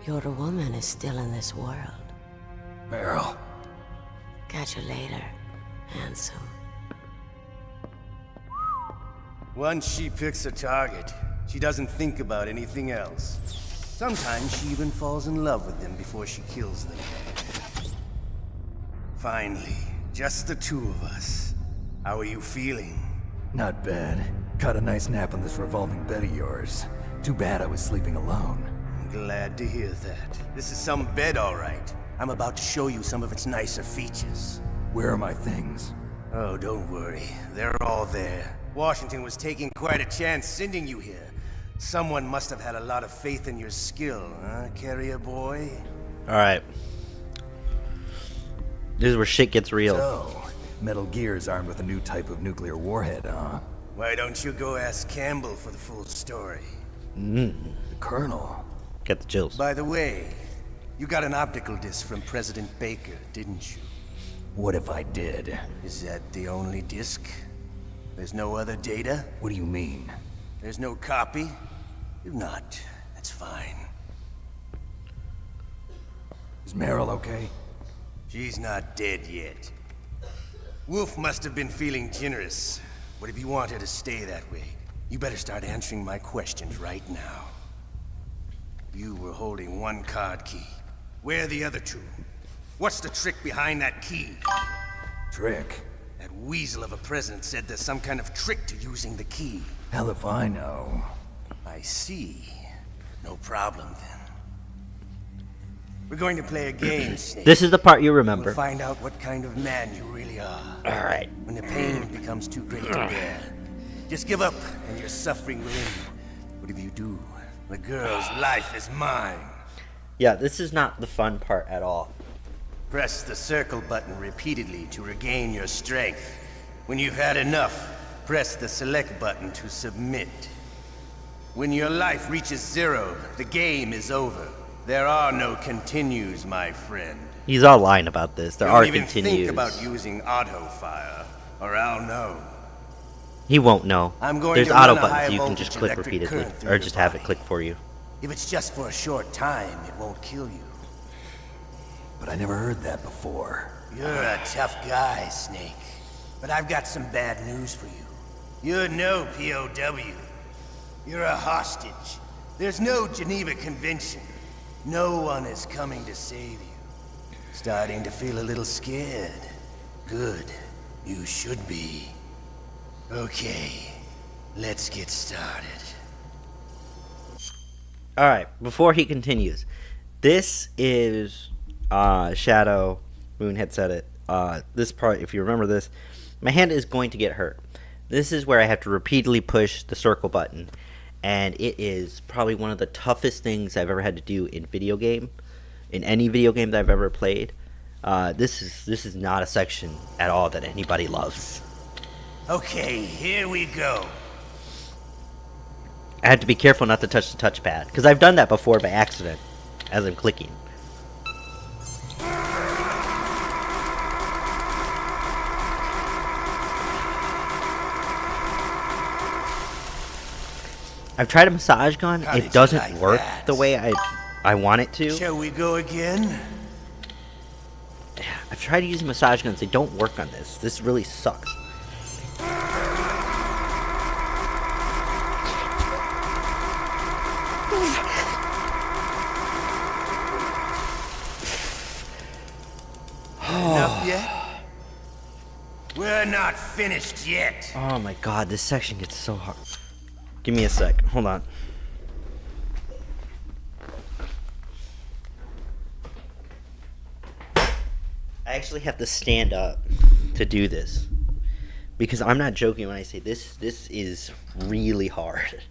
Your woman is still in this world. Meryl. Catch you later, handsome. Once she picks a target, she doesn't think about anything else. Sometimes she even falls in love with them before she kills them. Finally, just the two of us. How are you feeling? Not bad. Caught a nice nap on this revolving bed of yours. Too bad I was sleeping alone. I'm glad to hear that. This is some bed, all right. I'm about to show you some of its nicer features. Where are my things? Oh, don't worry. They're all there. Washington was taking quite a chance sending you here. Someone must have had a lot of faith in your skill, huh, carrier boy? Alright. This is where shit gets real. So, Metal Gear is armed with a new type of nuclear warhead, huh? Why don't you go ask Campbell for the full story? The Colonel. Get the chills. By the way, you got an optical disc from President Baker, didn't you? What if I did? Is that the only disc? There's no other data? What do you mean? There's no copy? If not, that's fine. Is Meryl okay? She's not dead yet. Wolf must have been feeling generous. But if you want her to stay that way, you better start answering my questions right now. You were holding one card key. Where are the other two? What's the trick behind that key? Trick? That weasel of a president said there's some kind of trick to using the key. Hell if I know. I see. No problem then. We're going to play a game, Snake. This is the part you remember. We'll find out what kind of man you really are. Alright. When the pain becomes too great to bear, just give up and your suffering will end. But if you do, the girl's life is mine. Yeah, this is not the fun part at all. Press the circle button repeatedly to regain your strength. When you've had enough, press the select button to submit. When your life reaches 0, the game is over. There are no continues, my friend. He's all lying about this. There Don't are even continues. think about using auto fire, or I'll know. He won't know. I'm going There's to auto run a buttons you can high just voltage click electric repeatedly, current through or your just have it body. click for you. If it's just for a short time, it won't kill you. But I never heard that before. You're a tough guy, Snake. But I've got some bad news for you. You're no POW. You're a hostage. There's no Geneva Convention. No one is coming to save you. Starting to feel a little scared. Good. You should be. Okay. Let's get started. Alright, before he continues, this is Shadow. Moon had said it. This part, if you remember this, my hand is going to get hurt. This is where I have to repeatedly push the circle button, and it is probably one of the toughest things I've ever had to do in any video game that I've ever played. This is not a section at all that anybody loves. Okay, here we go. I had to be careful not to touch the touchpad, because I've done that before by accident, as I'm clicking. I've tried a massage gun. How did you It doesn't like work that? the way I want it to. Shall we go again? I've tried using massage guns. They don't work on this. This really sucks. Enough yet? We're not finished yet. Oh my god, this section gets so hard. Give me a sec. Hold on. I actually have to stand up to do this. Because I'm not joking when I say this is really hard.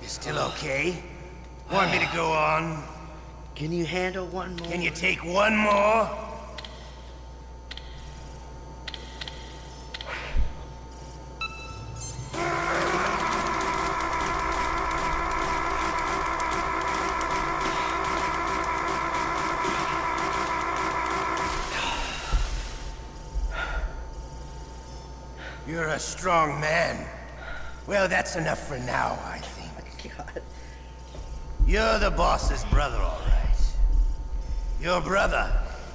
You still okay? Want me to go on? Can you handle one more? Can you take one more? You're a strong man. Well, that's enough for now, I think. God. You're the boss's brother, all right. Your brother,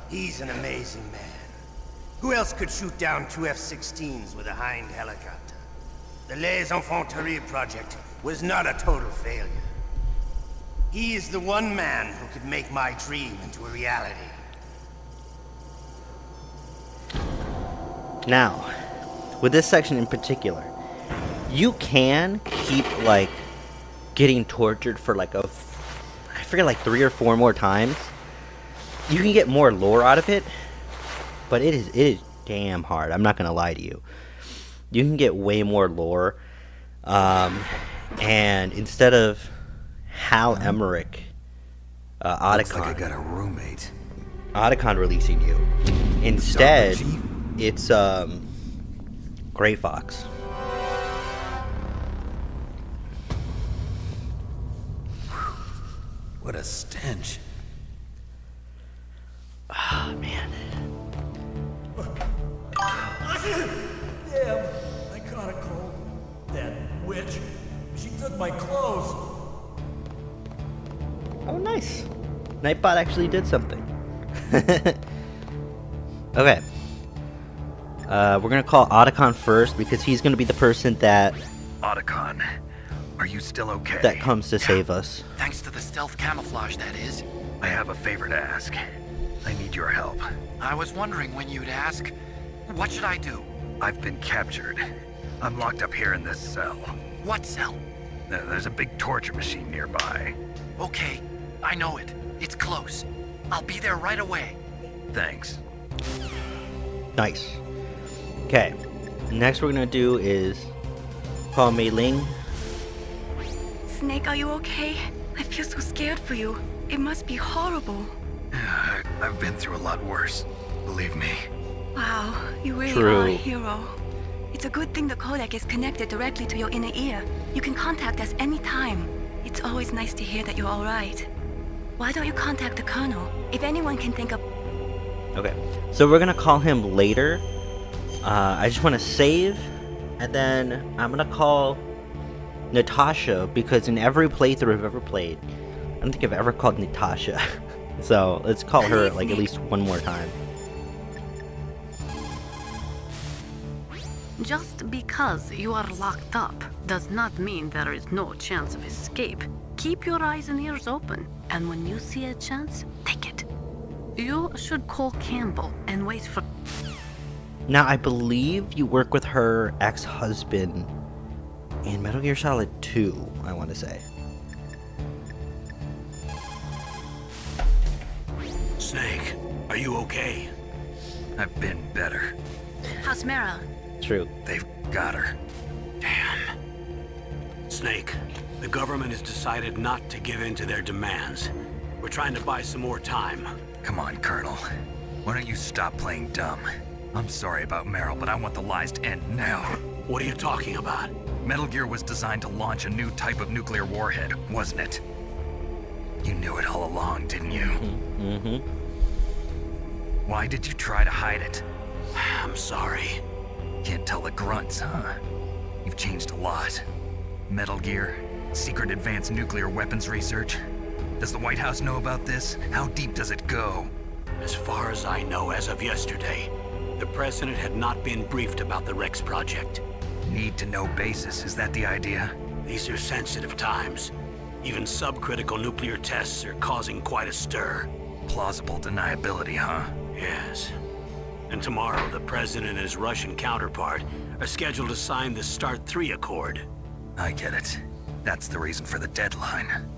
he's an amazing man. Who else could shoot down 2 F-16s with a Hind helicopter? The Les Infanteries project was not a total failure. He is the one man who could make my dream into a reality. Now, with this section in particular, you can keep, like, getting tortured for, like, I forget, like, 3 or 4 more times. You can get more lore out of it, but it is damn hard. I'm not gonna lie to you. You can get way more lore, and instead of Hal Emmerich, Otacon, Looks like I got a roommate. Otacon releasing you, instead, Chief? it's, Gray Fox. What a stench. Oh, man. Damn, I caught a cold. That witch, she took my clothes. Oh, nice. Nightbot actually did something. Okay. We're gonna call Otacon first because he's gonna be the person that Otacon, are you still okay? that comes to save us. Thanks to the stealth camouflage, that is. I have a favor to ask. I need your help. I was wondering when you'd ask. What should I do? I've been captured. I'm locked up here in this cell. What cell? There's a big torture machine nearby. Okay, I know it. It's close. I'll be there right away. Thanks. Nice. Okay. Next we're gonna do is call Mei Ling. Snake, are you okay? I feel so scared for you. It must be horrible. I've been through a lot worse. Believe me. Wow, you really True. are a hero. It's a good thing the codec is connected directly to your inner ear. You can contact us anytime. It's always nice to hear that you're alright. Why don't you contact the Colonel? If anyone can think of... Okay. So we're gonna call him later. I just want to save, and then I'm gonna call Natasha because in every playthrough I've ever played, I don't think I've ever called Natasha. So let's call her like at least one more time. Just because you are locked up does not mean there is no chance of escape. Keep your eyes and ears open, and when you see a chance, take it. You should call Campbell and wait for... Now I believe you work with her ex-husband in Metal Gear Solid 2, I want to say. Snake, are you okay? I've been better. How's Meryl? True. They've got her. Damn. Snake, the government has decided not to give in to their demands. We're trying to buy some more time. Come on, Colonel. Why don't you stop playing dumb? I'm sorry about Meryl, but I want the lies to end now. What are you talking about? Metal Gear was designed to launch a new type of nuclear warhead, wasn't it? You knew it all along, didn't you? Mm-hmm. Why did you try to hide it? I'm sorry. Can't tell the grunts, huh? You've changed a lot. Metal Gear, secret advanced nuclear weapons research. Does the White House know about this? How deep does it go? As far as I know, as of yesterday, the president had not been briefed about the Rex project. Need-to-know basis, is that the idea? These are sensitive times. Even subcritical nuclear tests are causing quite a stir. Plausible deniability, huh? Yes. And tomorrow, the president and his Russian counterpart are scheduled to sign the START 3 Accord. I get it. That's the reason for the deadline.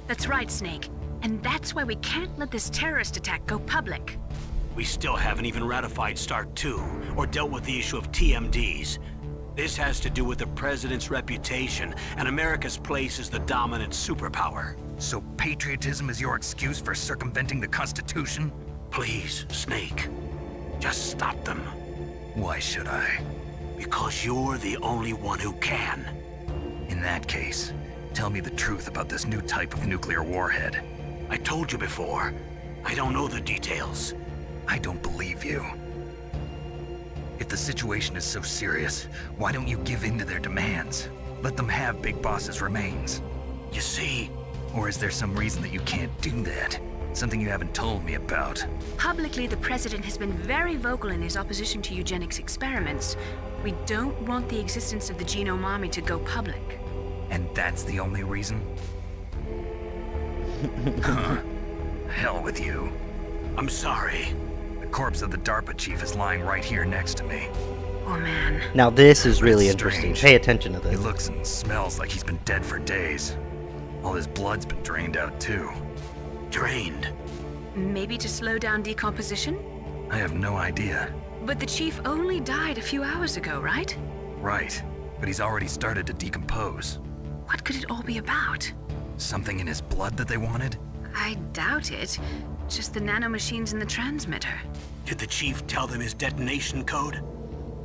That's right, Snake. And that's why we can't let this terrorist attack go public. We still haven't even ratified START 2 or dealt with the issue of TMDs. This has to do with the president's reputation and America's place as the dominant superpower. So patriotism is your excuse for circumventing the Constitution? Please, Snake. Just stop them. Why should I? Because you're the only one who can. In that case, tell me the truth about this new type of nuclear warhead. I told you before. I don't know the details. I don't believe you. If the situation is so serious, why don't you give in to their demands? Let them have Big Boss's remains. You see? Or is there some reason that you can't do that? Something you haven't told me about. Publicly, the president has been very vocal in his opposition to eugenics experiments. We don't want the existence of the Genome Army to go public. And that's the only reason? Hell with you. I'm sorry. The corpse of the DARPA chief is lying right here next to me. Oh man. Now this is really That's interesting. strange. Pay attention to this. He looks and smells like he's been dead for days. All his blood's been drained out too. Drained? Maybe to slow down decomposition? I have no idea. But the chief only died a few hours ago, right? Right, but he's already started to decompose. What could it all be about? Something in his blood that they wanted? I doubt it. Just the nanomachines in the transmitter. Did the chief tell them his detonation code?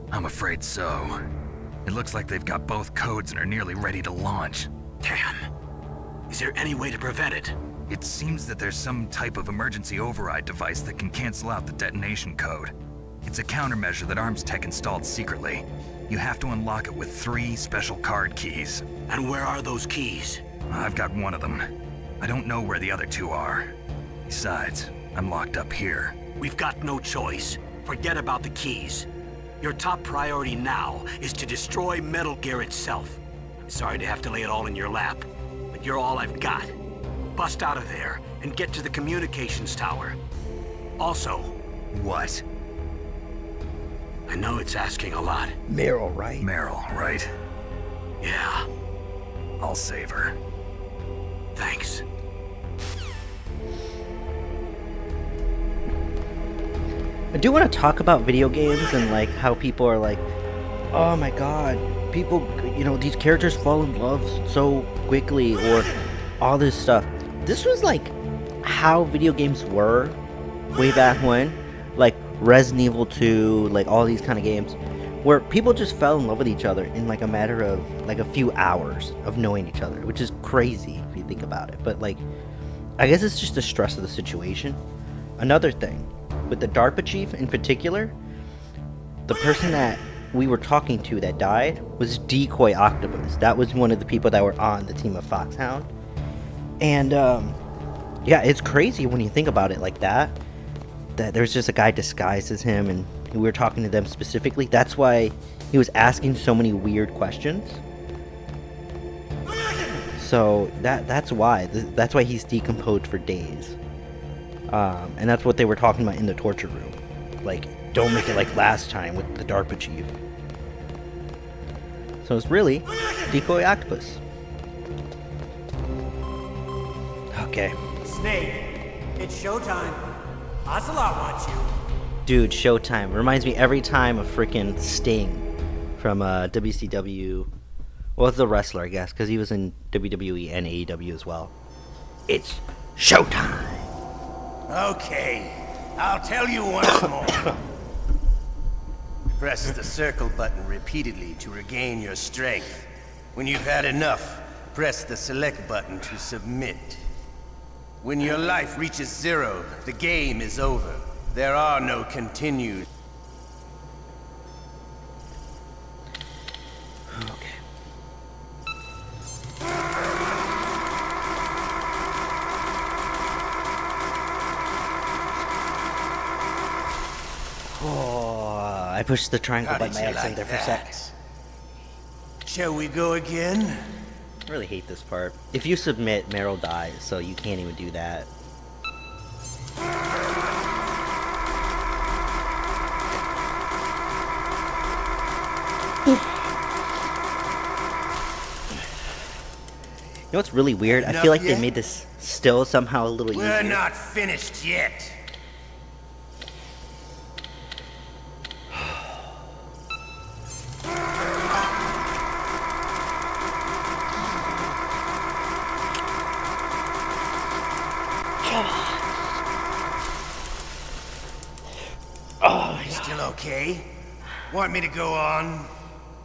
I'm afraid so. It looks like they've got both codes and are nearly ready to launch. Damn. Is there any way to prevent it? It seems that there's some type of emergency override device that can cancel out the detonation code. It's a countermeasure that Arms Tech installed secretly. You have to unlock it with 3 special card keys. And where are those keys? I've got one of them. I don't know where the other 2 are. Besides, I'm locked up here. We've got no choice. Forget about the keys. Your top priority now is to destroy Metal Gear itself. I'm sorry to have to lay it all in your lap, but you're all I've got. Bust out of there and get to the communications tower. Also... What? I know it's asking a lot. Meryl, right? Meryl, right? Yeah. I'll save her. Thanks. I do want to talk about video games and like how people are like, oh my god, people, you know, these characters fall in love so quickly, or all this stuff. This was like how video games were way back when, like Resident Evil 2, like all these kind of games, where people just fell in love with each other in like a matter of like a few hours of knowing each other, which is crazy if you think about it. But like, I guess it's just the stress of the situation. Another thing, with the DARPA chief in particular, the person that we were talking to that died was Decoy Octopus. That was one of the people that were on the team of Foxhound. And yeah, it's crazy when you think about it like that, that there's just a guy disguised as him, and we were talking to them specifically. That's why he was asking so many weird questions. So that's why he's decomposed for days. And that's what they were talking about in the torture room. Like, don't make it like last time with the DARPA chief. So it's really Decoy Octopus. Okay. Snake, it's showtime. Ocelot wants you. Dude, Showtime. Reminds me every time of freaking Sting from WCW. Well, it's the wrestler, I guess, because he was in WWE and AEW as well. It's showtime. Okay, I'll tell you once more. Press the circle button repeatedly to regain your strength. When you've had enough, press the select button to submit. When your life reaches 0, the game is over. There are no continues. Okay. Oh, I pushed the triangle button by accident there for a sec. Shall we go again? I really hate this part. If you submit, Meryl dies, so you can't even do that. You know what's really weird? I feel like they made this still somehow a little easier. We're not finished yet. Oh, still okay? Want me to go on?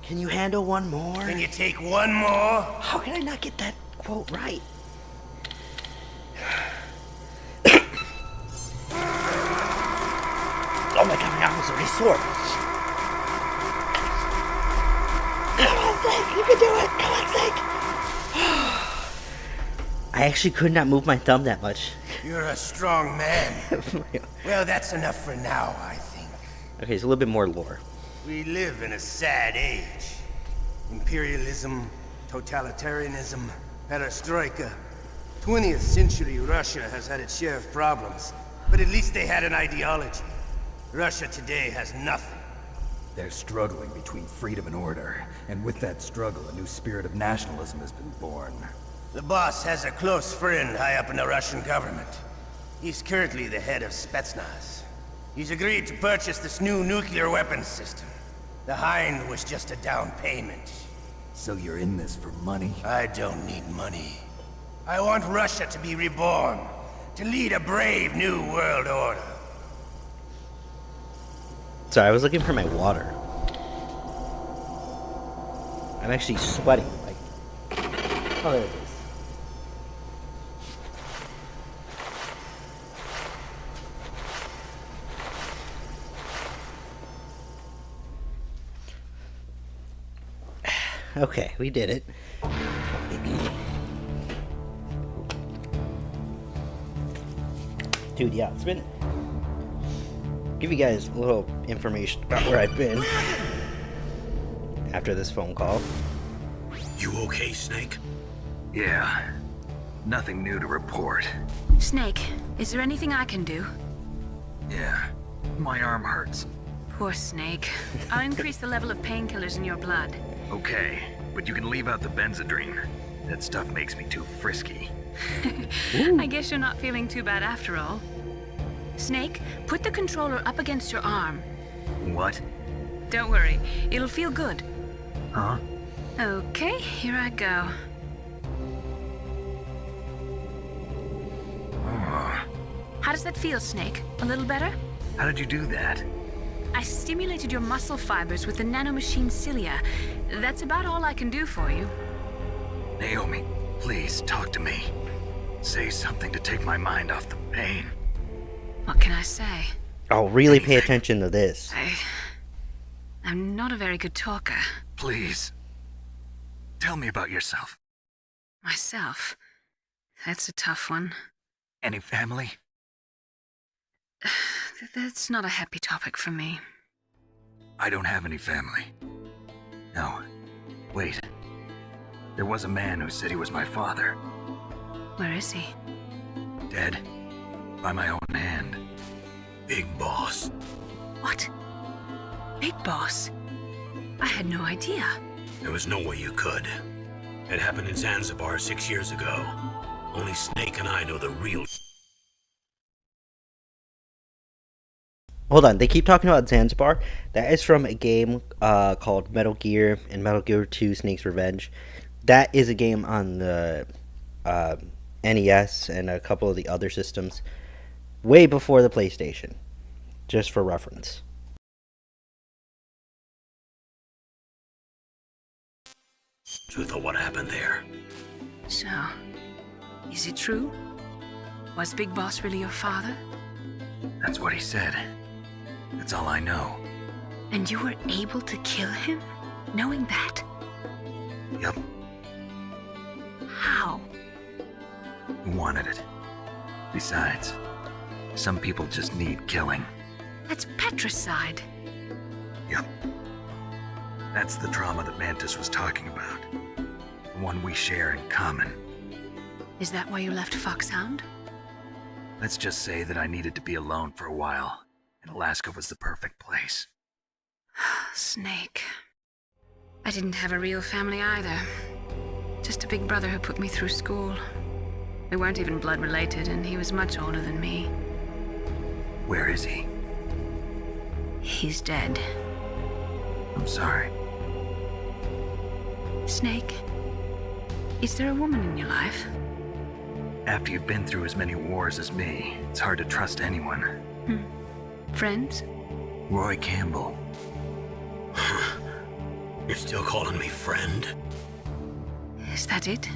Can you handle one more? Can you take one more? How can I not get that quote right? Oh my god, my arm is already sore. Come on, Snake, you can do it. Come on, Snake. I actually could not move my thumb that much. You're a strong man. Well, that's enough for now, I think. Okay, so a little bit more lore. We live in a sad age. Imperialism, totalitarianism, perestroika. 20th century Russia has had its share of problems, but at least they had an ideology. Russia today has nothing. They're struggling between freedom and order, and with that struggle, a new spirit of nationalism has been born. The boss has a close friend high up in the Russian government. He's currently the head of Spetsnaz. He's agreed to purchase this new nuclear weapons system. The Hind was just a down payment. So you're in this for money? I don't need money. I want Russia to be reborn, to lead a brave new world order. Sorry, I was looking for my water. I'm actually sweating. Like, oh, there it is. Okay, we did it. Dude, yeah, it's been... Give you guys a little information about where I've been after this phone call. You okay, Snake? Yeah. Nothing new to report. Snake, is there anything I can do? Yeah. My arm hurts. Poor Snake. I'll increase the level of painkillers in your blood. Okay, but you can leave out the Benzedrine. That stuff makes me too frisky. I guess you're not feeling too bad after all. Snake, put the controller up against your arm. What? Don't worry, it'll feel good. Huh? Okay, here I go. Oh. How does that feel, Snake? A little better? How did you do that? I stimulated your muscle fibers with the nanomachine cilia. That's about all I can do for you. Naomi, please talk to me. Say something to take my mind off the pain. What can I say? Oh, really pay attention to this. I'm not a very good talker. Please. Tell me about yourself. Myself? That's a tough one. Any family? That's not a happy topic for me. I don't have any family. No. Wait. There was a man who said he was my father. Where is he? Dead. By my own hand. Big Boss. What? Big Boss? I had no idea. There was no way you could. It happened in Zanzibar 6 years ago. Only Snake and I know the real... Hold on, they keep talking about Zanzibar. That is from a game called Metal Gear and Metal Gear 2 Snake's Revenge. That is a game on the NES and a couple of the other systems. Way before the PlayStation. Just for reference. truth of what happened there. So, is it true? Was Big Boss really your father? That's what he said. That's all I know. And you were able to kill him, knowing that? Yup. How? He wanted it. Besides, some people just need killing. That's patricide. Yup. That's the trauma that Mantis was talking about. The one we share in common. Is that why you left Foxhound? Let's just say that I needed to be alone for a while, and Alaska was the perfect place. Snake. I didn't have a real family either. Just a big brother who put me through school. We weren't even blood related, and he was much older than me. Where is he? He's dead. I'm sorry. Snake, is there a woman in your life? After you've been through as many wars as me, it's hard to trust anyone. Friends? Roy Campbell. You're still calling me friend? Is that it?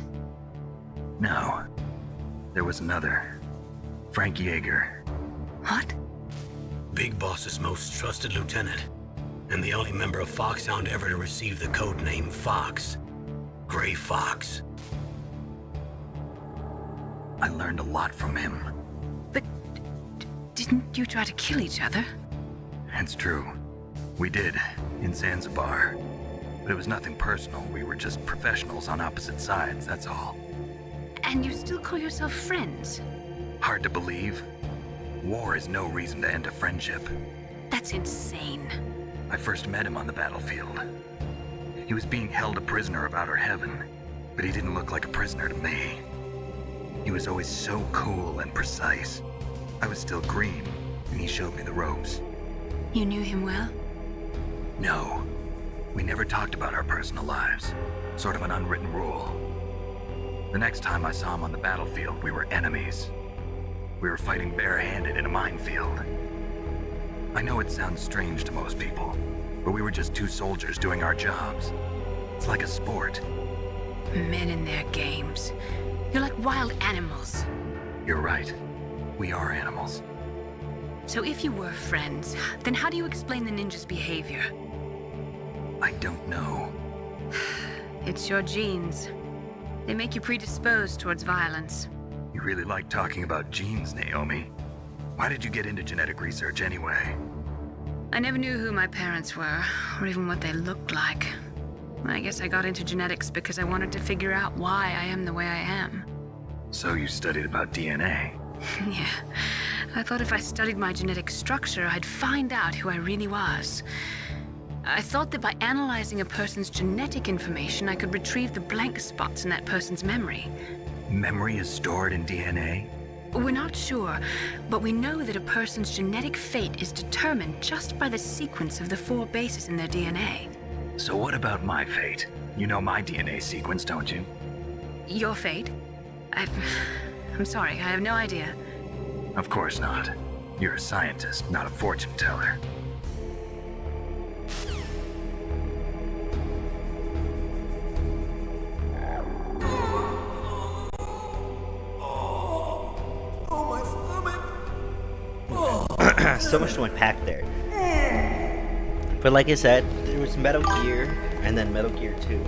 No. There was another. Frank Yeager. What? Big Boss's most trusted lieutenant, and the only member of Foxhound ever to receive the code name Fox. Gray Fox. I learned a lot from him. But didn't you try to kill each other? It's true. We did, in Zanzibar. But it was nothing personal. We were just professionals on opposite sides, that's all. And you still call yourself friends? Hard to believe. War is no reason to end a friendship. That's insane. I first met him on the battlefield. He was being held a prisoner of Outer Heaven, but he didn't look like a prisoner to me. He was always so cool and precise. I was still green, and he showed me the ropes. You knew him well? No. We never talked about our personal lives. Sort of an unwritten rule. The next time I saw him on the battlefield, we were enemies. We were fighting barehanded in a minefield. I know it sounds strange to most people, but we were just two soldiers doing our jobs. It's like a sport. Men and their games. You're like wild animals. You're right. We are animals. So if you were friends, then how do you explain the ninja's behavior? I don't know. It's your genes. They make you predisposed towards violence. You really like talking about genes, Naomi. Why did you get into genetic research anyway? I never knew who my parents were, or even what they looked like. I guess I got into genetics because I wanted to figure out why I am the way I am. So you studied about DNA? Yeah. I thought if I studied my genetic structure, I'd find out who I really was. I thought that by analyzing a person's genetic information, I could retrieve the blank spots in that person's memory. Memory is stored in DNA? We're not sure, but we know that a person's genetic fate is determined just by the sequence of the 4 bases in their DNA. So what about my fate? You know my DNA sequence, don't you? Your fate? I'm sorry, I have no idea. Of course not. You're a scientist, not a fortune teller. So much to unpack there. But like I said, there was Metal Gear and then Metal Gear 2.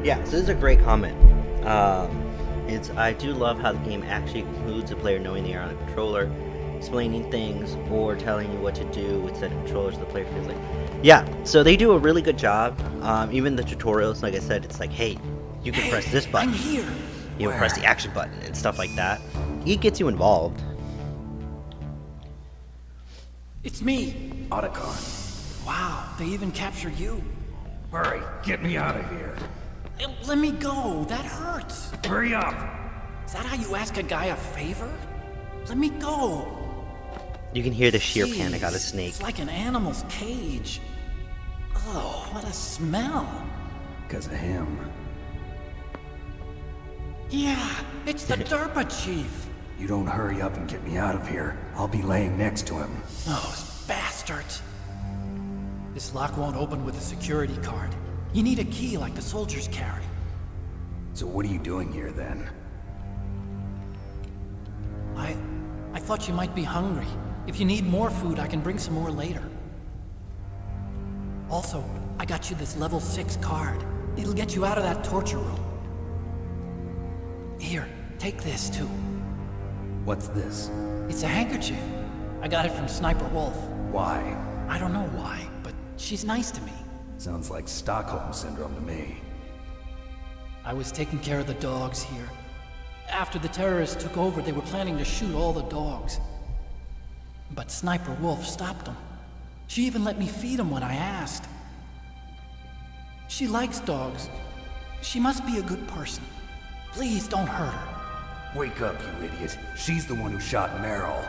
Yeah, so this is a great comment. I do love how the game actually includes the player knowing they are on a controller, explaining things, or telling you what to do with set of controllers the player feels like. Yeah, so they do a really good job. Even the tutorials, like I said, it's like, hey, you can press this button. I'm here. You can press the action button and stuff like that. It gets you involved. It's me, Otacon. Wow, they even captured you. Hurry, get me out of here. Let me go, that hurts. Hurry up. Is that how you ask a guy a favor? Let me go. You can hear the sheer Jeez, panic out of Snake. It's like an animal's cage. Oh, what a smell. Because of him. Yeah, it's the DERPA chief. You don't hurry up and get me out of here, I'll be laying next to him. Those bastards. This lock won't open with a security card. You need a key like the soldiers carry. So what are you doing here then? I thought you might be hungry. If you need more food, I can bring some more later. Also, I got you this level 6 card. It'll get you out of that torture room. Here, take this too. What's this? It's a handkerchief. I got it from Sniper Wolf. Why? I don't know why, but she's nice to me. Sounds like Stockholm Syndrome to me. I was taking care of the dogs here. After the terrorists took over, they were planning to shoot all the dogs. But Sniper Wolf stopped them. She even let me feed them when I asked. She likes dogs. She must be a good person. Please don't hurt her. Wake up, you idiot. She's the one who shot Meryl.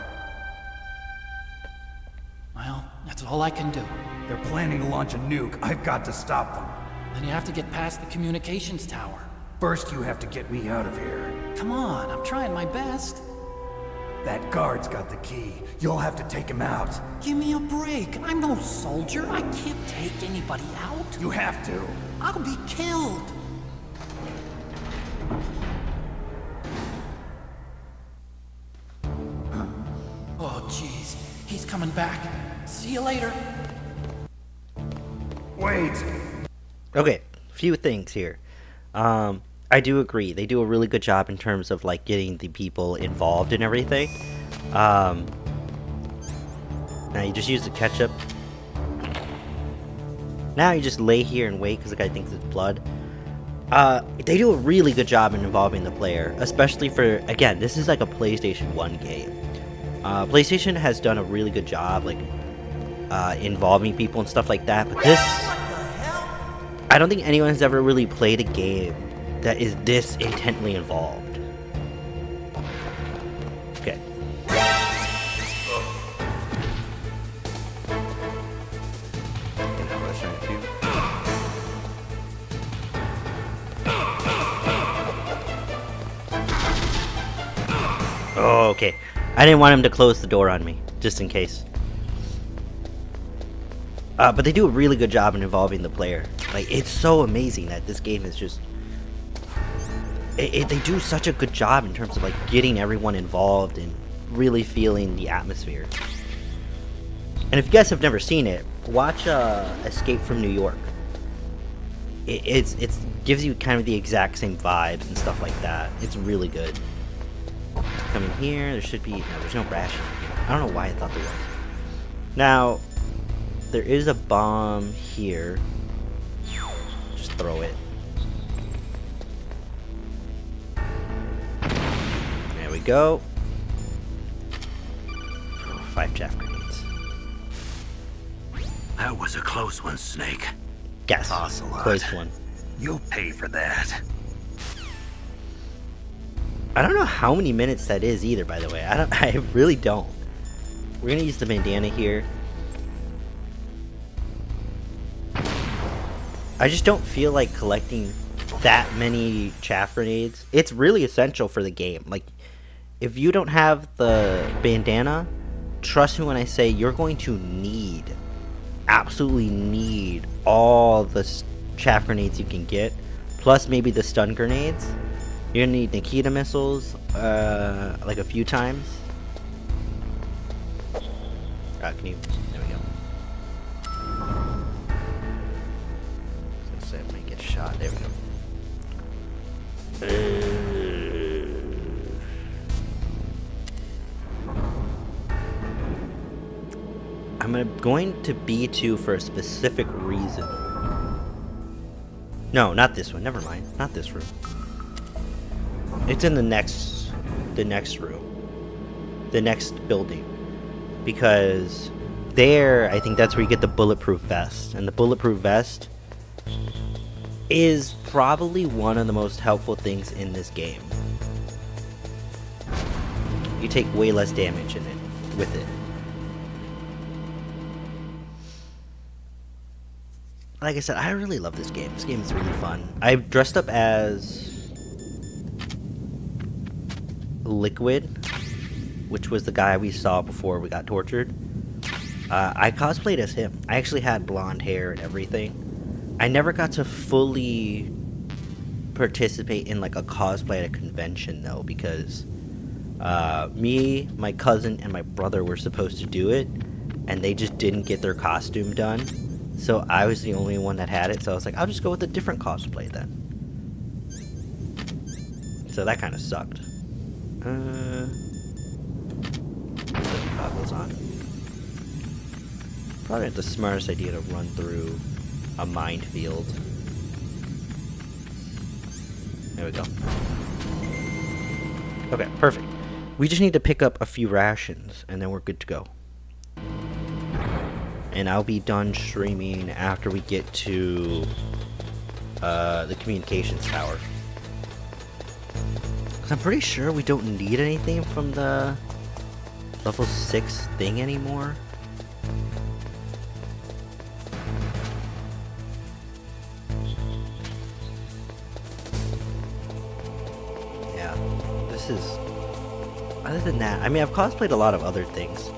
Well, that's all I can do. They're planning to launch a nuke. I've got to stop them. Then you have to get past the communications tower. First, you have to get me out of here. Come on, I'm trying my best. That guard's got the key. You'll have to take him out. Give me a break. I'm no soldier. I can't take anybody out. You have to. I'll be killed. Oh, jeez. He's coming back. See you later. Wait. Okay, few things here. I do agree. They do a really good job in terms of like getting the people involved in everything. Now you just use the ketchup. Now you just lay here and wait because the guy thinks it's blood. They do a really good job in involving the player, especially for, again, this is like a PlayStation 1 game. PlayStation has done a really good job like involving people and stuff like that, but this, I don't think anyone has ever really played a game that is this intently involved. Okay. Oh, okay. I didn't want him to close the door on me, just in case. But they do a really good job in involving the player. Like, it's so amazing that this game is just... They do such a good job in terms of, like, getting everyone involved and really feeling the atmosphere. And if you guys have never seen it, watch Escape from New York. It gives you kind of the exact same vibes and stuff like that. It's really good. Come in here, there should be... No, there's no ration here. I don't know why I thought there was. Now, there is a bomb here. Just throw it. There we go. 5 chaff grenades. That was a close one, Snake. Yes, Ocelot. close one. You'll pay for that. I don't know how many minutes that is either, by the way. I really don't. We're gonna use the bandana here. I just don't feel like collecting that many chaff grenades. It's really essential for the game. Like, if you don't have the bandana, trust me when I say you're going to need, absolutely need, all the chaff grenades you can get, plus maybe the stun grenades. You're gonna need Nikita missiles, like a few times. Can you? There we go. So I'm gonna get shot. There we go. I'm going to B2 for a specific reason. No, not this one. Never mind. Not this room. It's in the next room. The next building. Because there, I think that's where you get the bulletproof vest. And the bulletproof vest is probably one of the most helpful things in this game. You take way less damage in it, with it. Like I said, I really love this game. This game is really fun. I've dressed up as Liquid which was the guy we saw before we got tortured, I cosplayed as him. I actually had blonde hair and everything. I never got to fully participate in like a cosplay at a convention though, because me, my cousin, and my brother were supposed to do it, and they just didn't get their costume done. So I was the only one that had it, so I was like, I'll just go with a different cosplay then. So that kind of sucked. Put the goggles on. Probably not the smartest idea to run through a minefield. There we go. Okay, perfect. We just need to pick up a few rations, and then we're good to go. And I'll be done streaming after we get to the communications tower. Because I'm pretty sure we don't need anything from the level 6 thing anymore. Yeah, this is... Other than that, I mean, I've cosplayed a lot of other things.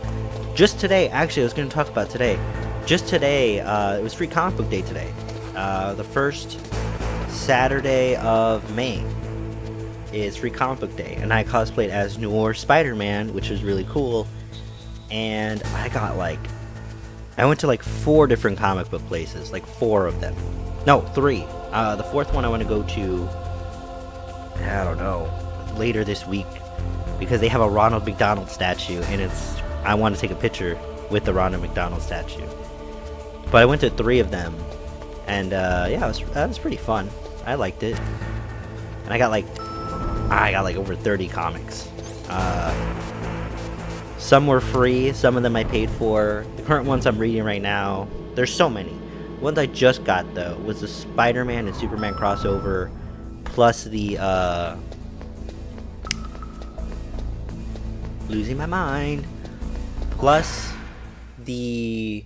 Just today, actually, I was going to talk about today. Just today, it was Free Comic Book Day today. The first Saturday of May is Free Comic Book Day, and I cosplayed as Noir Spider-Man, which was really cool. And I went to like 4 different comic book places, like 4 of them. No, 3. The 4th one I want to go to, I don't know, later this week, because they have a Ronald McDonald statue, and I want to take a picture with the Ronald McDonald statue. But I went to 3 of them, and yeah, that was pretty fun. I liked it, and I got like over 30 comics. Some were free, some of them I paid for. The current ones I'm reading right now, there's so many. The ones I just got though was the Spider-Man and Superman crossover, plus the losing my mind. Plus the...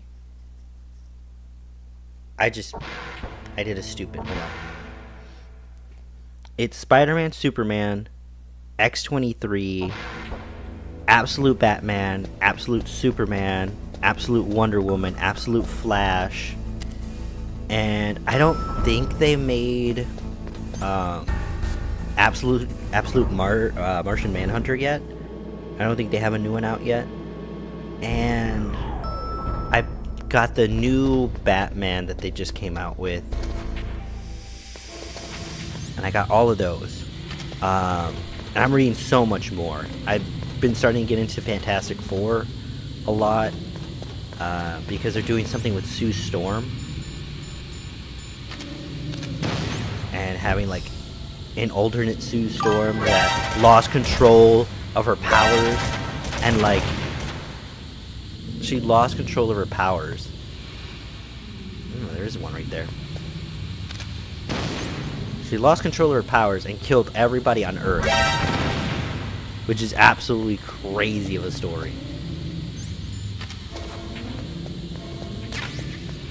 I did a stupid... Hold on. It's Spider-Man, Superman, X-23, Absolute Batman, Absolute Superman, Absolute Wonder Woman, Absolute Flash, and I don't think they made Absolute Martian Manhunter yet. I don't think they have a new one out yet. And I got the new Batman that they just came out with. And I got all of those. And I'm reading so much more. I've been starting to get into Fantastic Four a lot. Because they're doing something with Sue Storm. And having like an alternate Sue Storm that lost control of her powers, and like she lost control of her powers. There is one right there. She lost control of her powers and killed everybody on Earth, which is absolutely crazy of a story.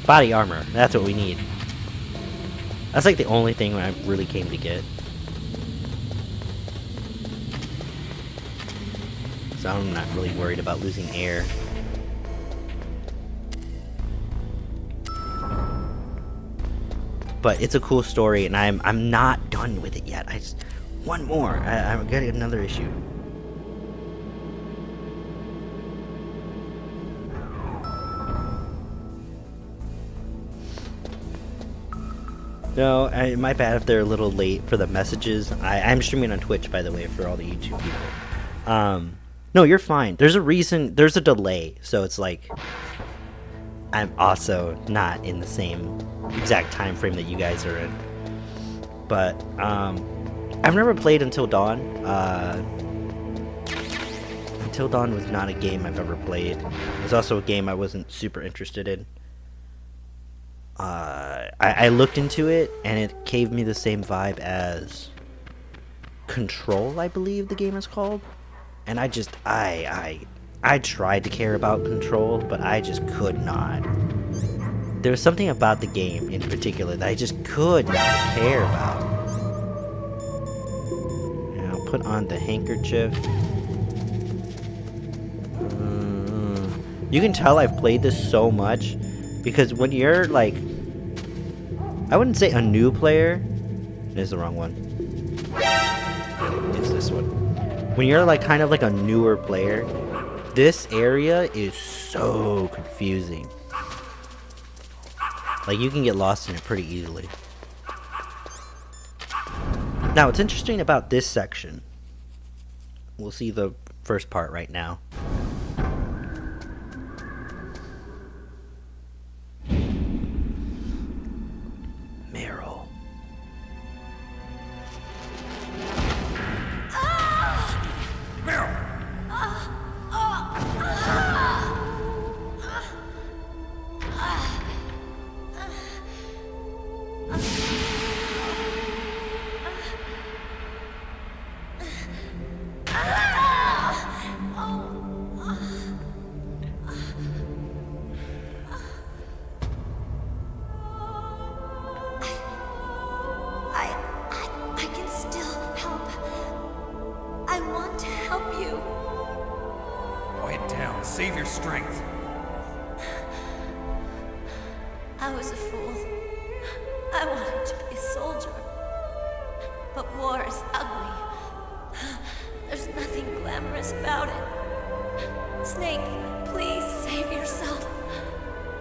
Body armor, that's what we need. That's like the only thing I really came to get. So I'm not really worried about losing air. But it's a cool story, and I'm not done with it yet. One more. I'm getting another issue. No, my bad if they're a little late for the messages. I'm streaming on Twitch, by the way, for all the YouTube people. No, you're fine. There's a reason. There's a delay, so it's like I'm also not in the same exact time frame that you guys are in. But I've never played Until Dawn. Until Dawn was not a game I've ever played. It was also a game I wasn't super interested in. I looked into it, and it gave me the same vibe as Control, I believe the game is called. And I tried to care about Control, but I just could not. There was something about the game in particular that I just could not care about. And I'll put on the handkerchief. You can tell I've played this so much because when you're like, I wouldn't say a new player. It is the wrong one. It's this one. When you're like kind of like a newer player, this area is so confusing. Like you can get lost in it pretty easily. Now, what's interesting about this section, we'll see the first part right now. Meryl. Meryl! I can still help. I want to help you. Quiet down. Save your strength. I was a fool. I wanted to be a soldier. But war is ugly. There's nothing glamorous about it. Snake, please save yourself.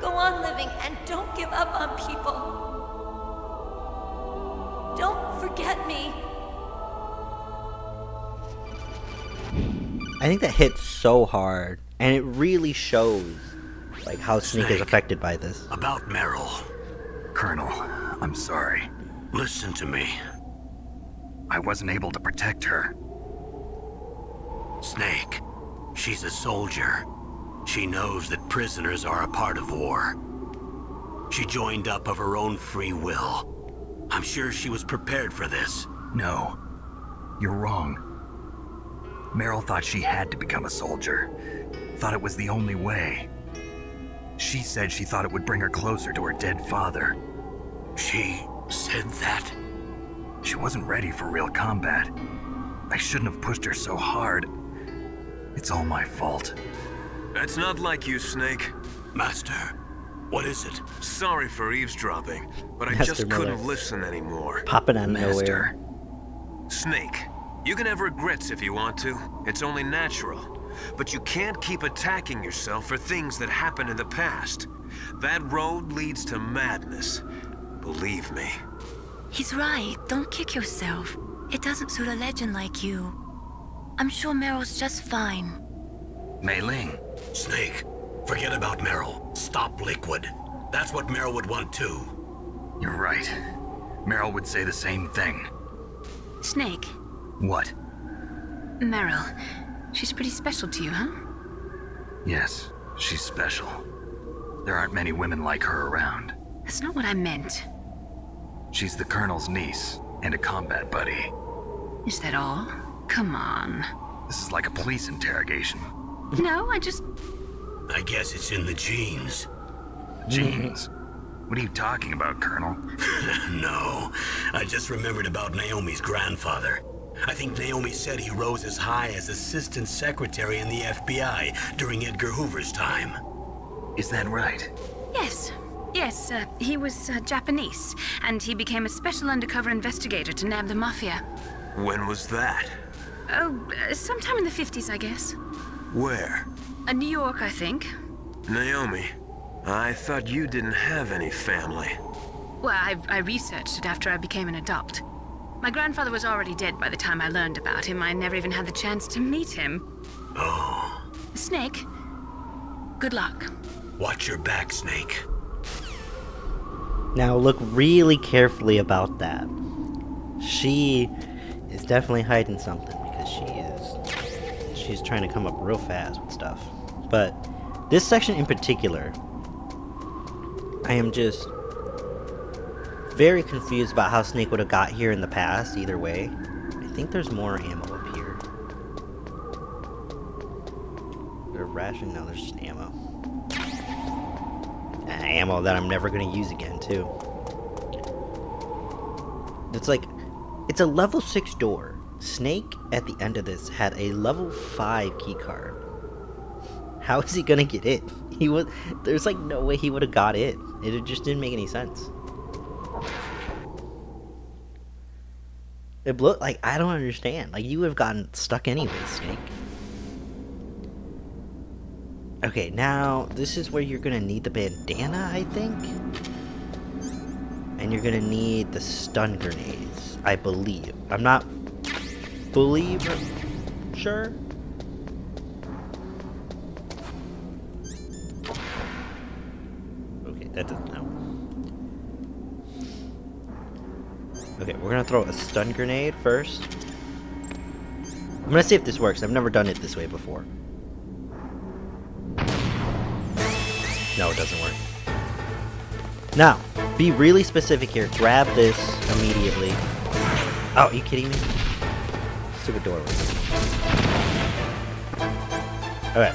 Go on living and don't give up on people. Don't forget me. I think that hits so hard, and it really shows like how Snake is affected by this. About Meryl. Colonel, I'm sorry. Listen to me. I wasn't able to protect her. Snake, she's a soldier. She knows that prisoners are a part of war. She joined up of her own free will. I'm sure she was prepared for this. No, you're wrong. Meryl thought she had to become a soldier. Thought it was the only way. She said she thought it would bring her closer to her dead father. She said that? She wasn't ready for real combat. I shouldn't have pushed her so hard. It's all my fault. That's not like you, Snake. Master, what is it? Sorry for eavesdropping, but I Master just Miller. couldn't listen anymore. Popping out of nowhere. Snake, you can have regrets if you want to. It's only natural. But you can't keep attacking yourself for things that happened in the past. That road leads to madness. Believe me. He's right. Don't kick yourself. It doesn't suit a legend like you. I'm sure Meryl's just fine. Mei Ling. Snake, forget about Meryl. Stop Liquid. That's what Meryl would want too. You're right. Meryl would say the same thing. Snake, What? Meryl. She's pretty special to you, huh? Yes, she's special. There aren't many women like her around. That's not what I meant. She's the Colonel's niece and a combat buddy. Is that all? Come on. This is like a police interrogation. No, I guess it's in the genes. Genes? What are you talking about, Colonel? No, I just remembered about Naomi's grandfather. I think Naomi said he rose as high as assistant secretary in the FBI during Edgar Hoover's time. Is that right? Yes. Yes, he was Japanese, and he became a special undercover investigator to nab the mafia. When was that? Oh, sometime in the 50s, I guess. Where? New York, I think. Naomi, I thought you didn't have any family. Well, I researched it after I became an adult. My grandfather was already dead by the time I learned about him. I never even had the chance to meet him. Oh. Snake, good luck. Watch your back, Snake. Now look really carefully about that. She is definitely hiding something because she's trying to come up real fast with stuff. But this section in particular, I am just very confused about how Snake would have got here in the past either way. I think there's more ammo up here. There's ration? No, there's just ammo. Ammo that I'm never going to use again, too. It's like, it's a level 6 door. Snake, at the end of this, had a level 5 keycard. How is he gonna get in? There's like no way he would have got in. It just didn't make any sense. It blew, like, I don't understand. Like, you would have gotten stuck anyway, Snake. Okay, now, this is where you're gonna need the bandana, I think? And you're gonna need the stun grenades, I believe. I'm not fully sure. Okay, that doesn't help. Okay, we're gonna throw a stun grenade first. I'm gonna see if this works. I've never done it this way before. No, it doesn't work. Now, be really specific here. Grab this immediately. Oh, are you kidding me? Stupid door. Alright.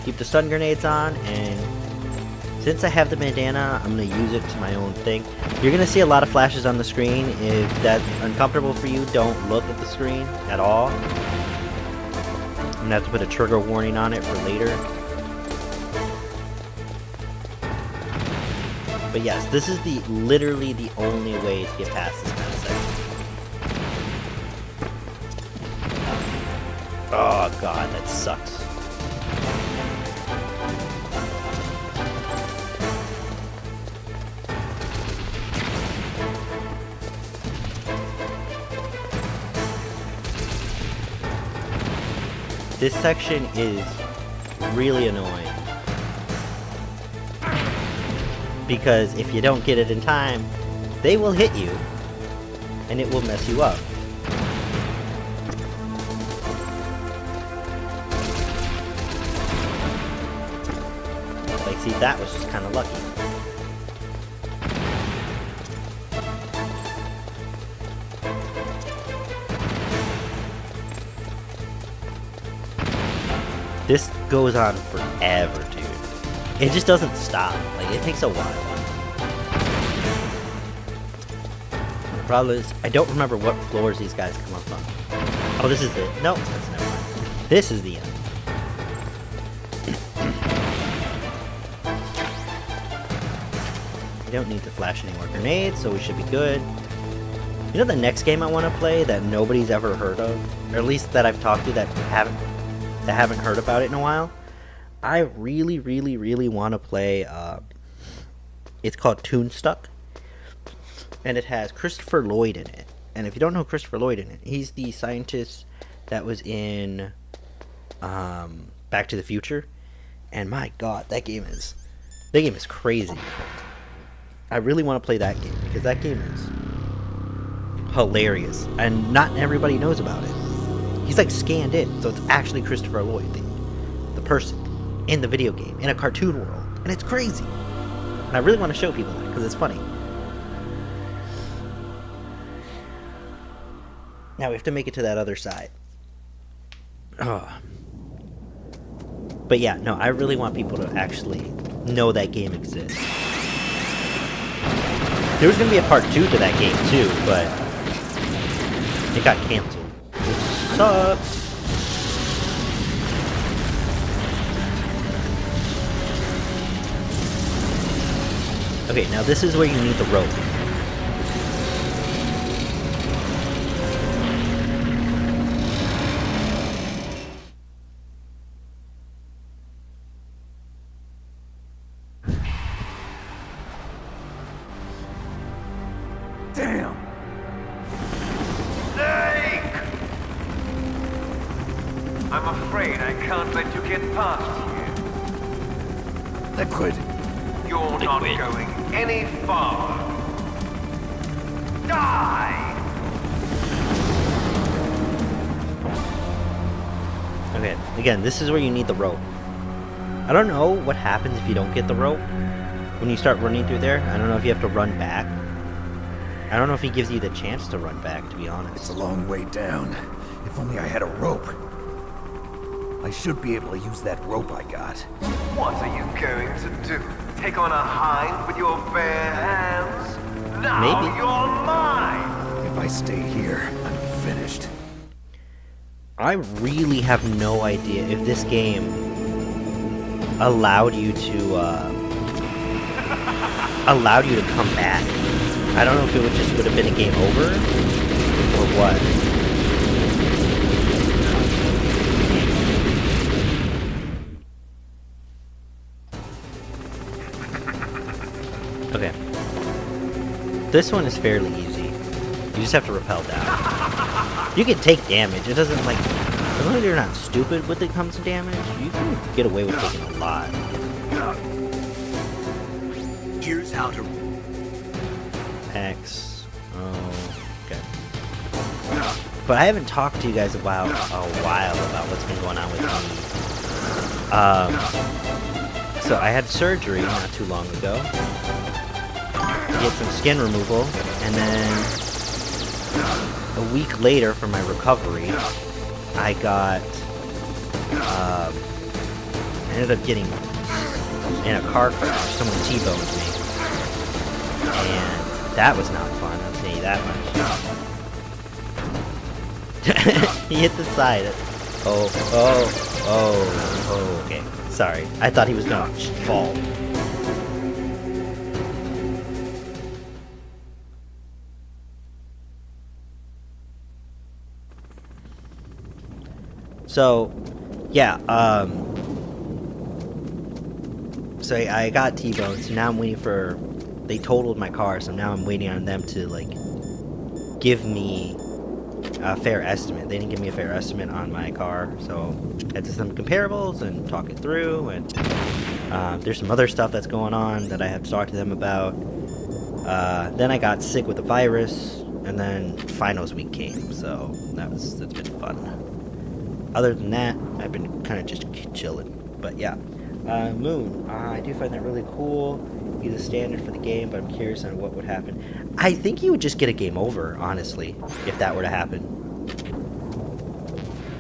Keep the stun grenades on, and since I have the bandana, I'm going to use it to my own thing. You're going to see a lot of flashes on the screen. If that's uncomfortable for you, don't look at the screen at all. I'm going to have to put a trigger warning on it for later. But yes, this is literally the only way to get past this kind of section. Oh god, that sucks. This section is really annoying. Because if you don't get it in time, they will hit you, and it will mess you up. Like, see, that was just kind of lucky. This goes on forever, dude. It just doesn't stop. Like, it takes a while. The problem is, I don't remember what floors these guys come up on. Oh, this is it. No, that's never mind. This is the end. We don't need to flash any more grenades, so we should be good. You know the next game I want to play that nobody's ever heard of? Or at least that I've talked to that haven't heard about it in a while? I really, really, really want to play, it's called Toonstruck, and it has Christopher Lloyd in it. And if you don't know Christopher Lloyd in it, he's the scientist that was in Back to the Future. And my god, that game is crazy. I really want to play that game, because that game is hilarious, and not everybody knows about it. He's like scanned in, so it's actually Christopher Lloyd, the person in the video game, in a cartoon world, and it's crazy. And I really want to show people that, because it's funny. Now we have to make it to that other side. Oh. But yeah, no, I really want people to actually know that game exists. There was going to be a part 2 to that game too, but it got canceled, which sucks. Okay, now this is where you need the rope. Damn! Snake! I'm afraid I can't let you get past here. Liquid. You're not going any farther. Die! Okay, again, this is where you need the rope. I don't know what happens if you don't get the rope. When you start running through there, I don't know if you have to run back. I don't know if he gives you the chance to run back, to be honest. It's a long way down. If only I had a rope. I should be able to use that rope I got. What are you going to do? Take on a hind with your bare hands? Now Maybe. You're mine! If I stay here, I'm finished. I really have no idea if this game allowed you to come back. I don't know if it would have been a game over or what. Okay. This one is fairly easy. You just have to rappel down. You can take damage. It doesn't like, as long as you're not stupid when it comes to damage, you can get away with taking a lot. Here's how to. X. Oh, okay. But I haven't talked to you guys about a while about what's been going on with me. So I had surgery not too long ago. Get some skin removal, and then a week later for my recovery, I got ended up getting in a car crash. Someone T-boned me, and that was not fun. I'll tell you that much. He hit the side. Oh, okay. Sorry, I thought he was gonna fall. So, yeah, so I got T-boned, so now I'm waiting for, they totaled my car, so now I'm waiting on them to, like, give me a fair estimate. They didn't give me a fair estimate on my car, so I had to some comparables and talk it through, and there's some other stuff that's going on that I have to talk to them about. Then I got sick with the virus, and then finals week came, so that's been fun. Other than that, I've been kind of just chilling. But yeah, Moon, I do find that really cool. Be the standard for the game, but I'm curious on what would happen. I think you would just get a game over, honestly, if that were to happen.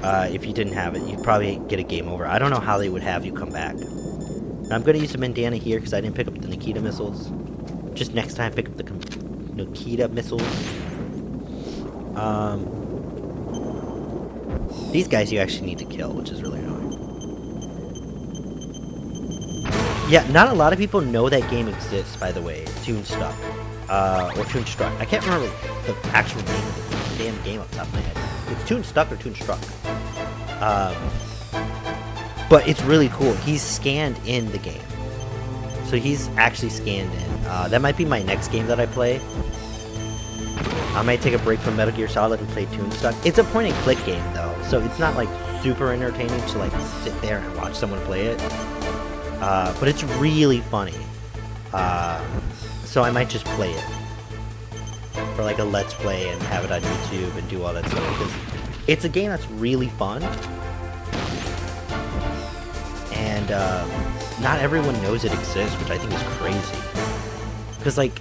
If you didn't have it, you'd probably get a game over. I don't know how they would have you come back. Now, I'm going to use the Bandana here because I didn't pick up the Nikita missiles. Just next time, pick up the Nikita missiles. These guys you actually need to kill, which is really annoying. Yeah, not a lot of people know that game exists, by the way. Toonstruck. Or Toonstruck. I can't remember the actual name of the damn game off the top of my head. It's Toonstuck or Toonstruck. But it's really cool. He's scanned in the game. So he's actually scanned in. That might be my next game that I play. I might take a break from Metal Gear Solid and play Toonstruck. It's a point-and-click game, though, so it's not, like, super entertaining to, like, sit there and watch someone play it. But it's really funny. So I might just play it for, like, a Let's Play and have it on YouTube and do all that stuff, because it's a game that's really fun. And, not everyone knows it exists, which I think is crazy. Because, like,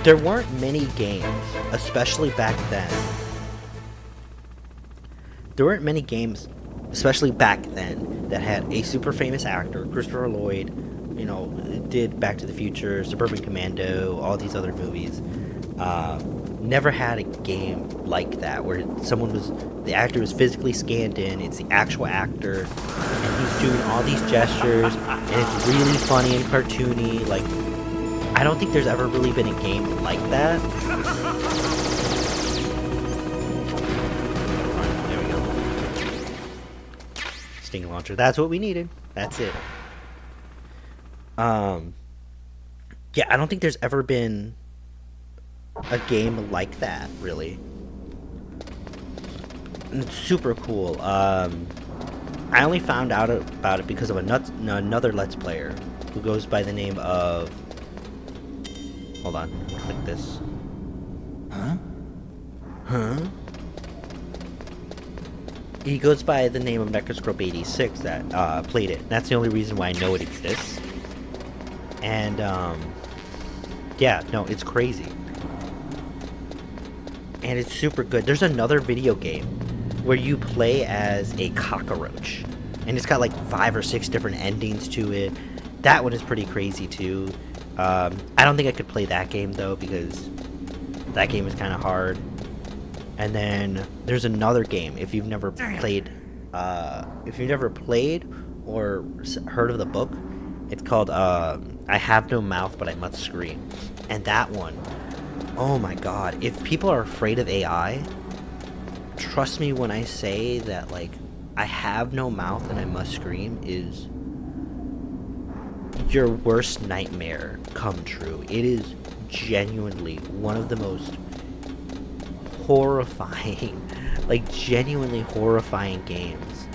there weren't many games, especially back then. There weren't many games, especially back then, that had a super famous actor, Christopher Lloyd, you know, did Back to the Future, Suburban Commando, all these other movies. Never had a game like that, where the actor was physically scanned in, it's the actual actor, and he's doing all these gestures, and it's really funny and cartoony, like, I don't think there's ever really been a game like that. There we go. Sting launcher. That's what we needed. That's it. Yeah, I don't think there's ever been a game like that, really. And it's super cool. I only found out about it because of another Let's Player who goes by the name of... Hold on, click this. Huh? He goes by the name of Necroscope86 that played it. That's the only reason why I know it exists. And, yeah, no, it's crazy. And it's super good. There's another video game where you play as a cockroach. And it's got like 5 or 6 different endings to it. That one is pretty crazy too. I don't think I could play that game though, because that game is kind of hard. And then there's another game, if you've never played if you've never played or heard of the book, it's called I Have No Mouth But I Must Scream. And that one, oh my god, if people are afraid of AI, trust me when I say that, like, I have no mouth and I must scream is your worst nightmare come true. It is genuinely one of the most horrifying, like, genuinely horrifying games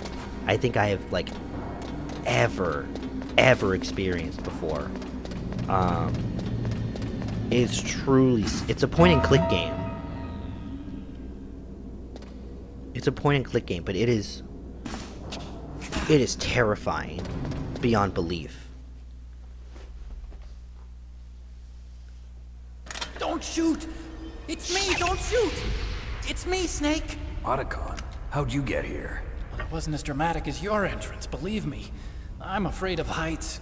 I think I have, like, ever experienced before. It's truly, it's a point and click game. It's a point and click game, but it is terrifying beyond belief. Don't shoot! It's me! Don't shoot! It's me, Snake! Otacon, how'd you get here? Well, it wasn't as dramatic as your entrance, believe me. I'm afraid of heights.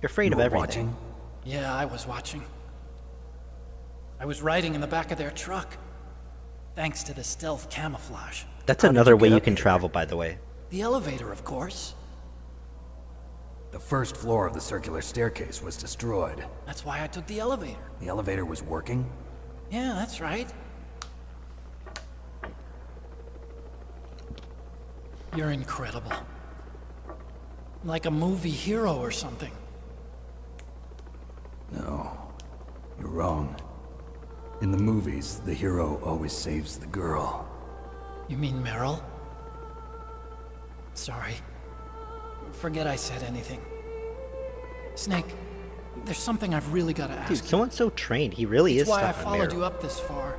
You're afraid of everything. Watching? Yeah, I was watching. I was riding in the back of their truck. Thanks to the stealth camouflage. That's another way you can travel, by the way. The elevator, of course. The first floor of the circular staircase was destroyed. That's why I took the elevator. The elevator was working? Yeah, that's right. You're incredible. Like a movie hero or something. No, you're wrong. In the movies, the hero always saves the girl. You mean Meryl? Sorry. Forget I said anything. Snake, there's something I've really got to ask you. Dude, someone's so trained. He really is That's why I stuck on followed Meryl. you up this far.